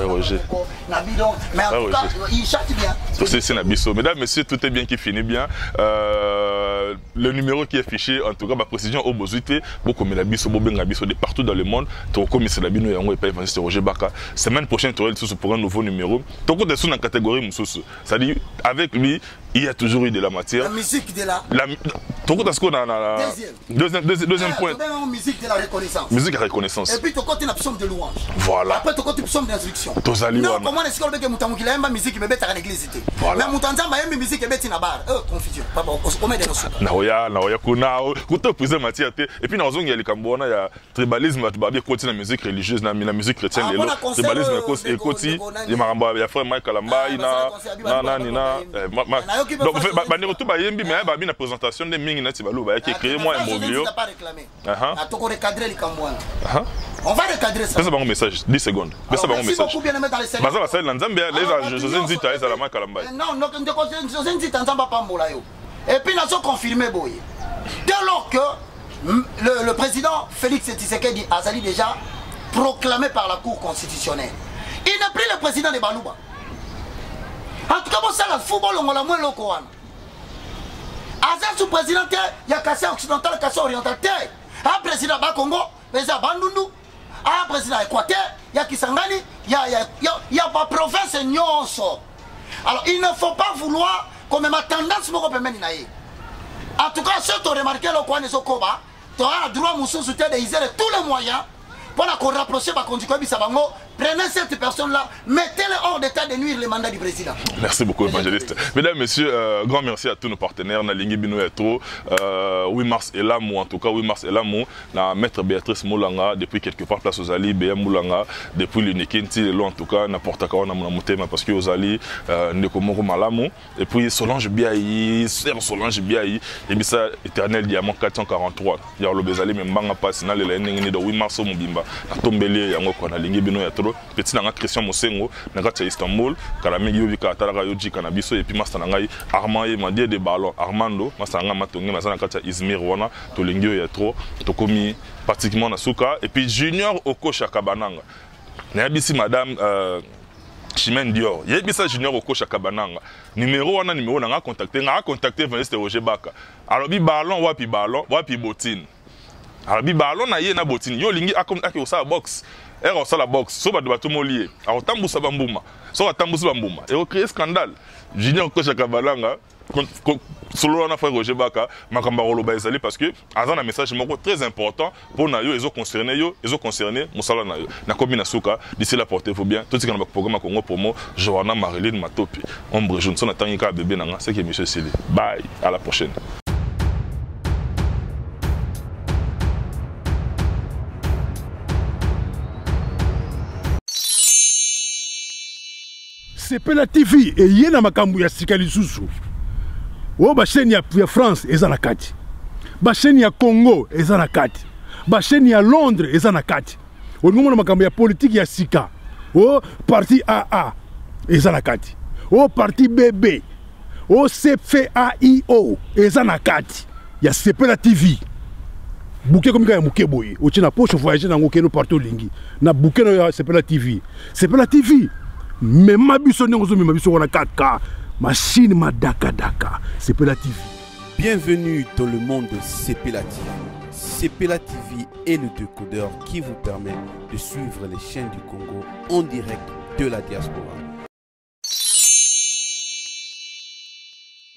Na bidon, mais en tout cas, il chante bien. C'est na biso. Mesdames, messieurs, tout est bien qui finit bien. Le numéro qui est affiché, en tout cas, ma précision au Bozuité, beaucoup mais la biso, bobenga biso de partout dans le monde. Ton comme c'est la bino yango et pas évangéliste Roger Baka. Semaine prochaine, tu auras pour un nouveau numéro. Ton compte est sous la catégorie Moussous. C'est-à-dire avec lui il y a toujours eu de la matière. La musique de la... Deuxième point. La musique de la reconnaissance. Musique de reconnaissance. Et puis, tu as une option de louange. Voilà. Après, tu as une option d'instruction. Non, comment est-ce que tu as une musique qui me met à l'église? Voilà. Mais tu as une musique qui me met à la barre. Confusion. Papa, on met des notions. Naoya, kuna, tu as pris matière. Et puis, dans il y a le Cambouana, il y a tribalisme, tu vas bien continuer la musique religieuse, la musique chrétienne, tribalisme, il y a frère Mike Kalamba, il y a donc, la présentation de Ming qui a créé moi un mobilier. On va recadrer ça. C'est un message, 10 secondes. C'est un message. Et puis, nous avons confirmé. Dès lors que le président Félix Tshisekedi a déjà proclamé par la Cour constitutionnelle, il n'est plus le président de Balouba. En tout cas, ça, le football, on l'a moins loco. Azal sous président, il y a cassé occidental, cassé oriental. Un président Bakongo, président Bandundu, un président Équateur, il y a Kisangani, il y a pas province nyonso. Alors, il ne faut pas vouloir comme ma tendance me repérer. En tout cas, ceux qui ont remarqué le coin de Sokoba, tu as le droit de utiliser tous les moyens pour qu'on rapproche ma conduite. Prenez cette personne-là, mettez-le hors d'état de nuire le mandat du président. Merci beaucoup, évangéliste. Mesdames, messieurs, grand merci à tous nos partenaires. Nalingi Bino Etro, 8 mars et l'amour, en tout cas, 8 mars et l'amour, na maître Béatrice Moulanga, depuis quelque part, place aux Ali, BM Moulanga, depuis l'Unikinti, en tout cas, n'importe quoi, on a mon thème parce que aux Ali, Nekomoro Malamu, et puis Solange Biaï, Sœur Solange Biaï, et puis ça, éternel diamant 443. Il y a le Bézali, mais Mbanga passe, na le l'année de 8 mars au Mubimba, na tombélé, yango, quoi, Nalingi Bino Etro. Petit nanga Christian Mosengo nanga à Istanbul kalami yobi ka taraka yoji kanabiso et puis master nanga Armand et Mandie de ballon Armando master nanga matongi masana kata Izmir wana to lingio ya trop to komi pratiquement na suka et puis Junior Okosha Kabananga na bisi madame Chimène Dior yebisa Junior Okosha Kabananga numéro nanga contacter Evangeliste Roger Baka alors bi ballon wapi botine alors bi ballon na ye na botine yo lingi akomaki osa box on sort la boxe, so batu batu molié. Alors tambusa bambuma, so tambusa bambuma. Et on crée scandale. Junior Okosha Kabananga, solo na frère Roger Baka, makamba roloba ezali parce que azan un message moko très important pour na yo, ils ont concerné musala na yo. Na combina suka, d'ici là portez-vous bien. Tout ce qu'on va programme Congo Promo, Johanna Marilyn Matopi, Ombre Jaune, son atangika bébé nanga, c'est que monsieur Sili. Bye, à la prochaine. Sepela TV et yena makambu ya sikali susu. O ba chaîne ya France eza na kati. Ba chaîne ya Congo eza na kati. Ba chaîne ya Londres eza na kati. O ngomona makambu ya politique ya sika. O parti AA eza na kati. O parti BB. O CFAIO eza na kati. Ya Sepela TV. Bouquet comme ya muke boye. O tina poche voyager na ngokeno partout lingi. Na bouquet ya Sepela TV. Sepela TV. Mais ma biso n'engozo mais ma biso on a 4K machine ma daka Sepela TV. Bienvenue dans le monde de Sepela TV. Sepela TV est le décodeur qui vous permet de suivre les chaînes du Congo en direct de la diaspora.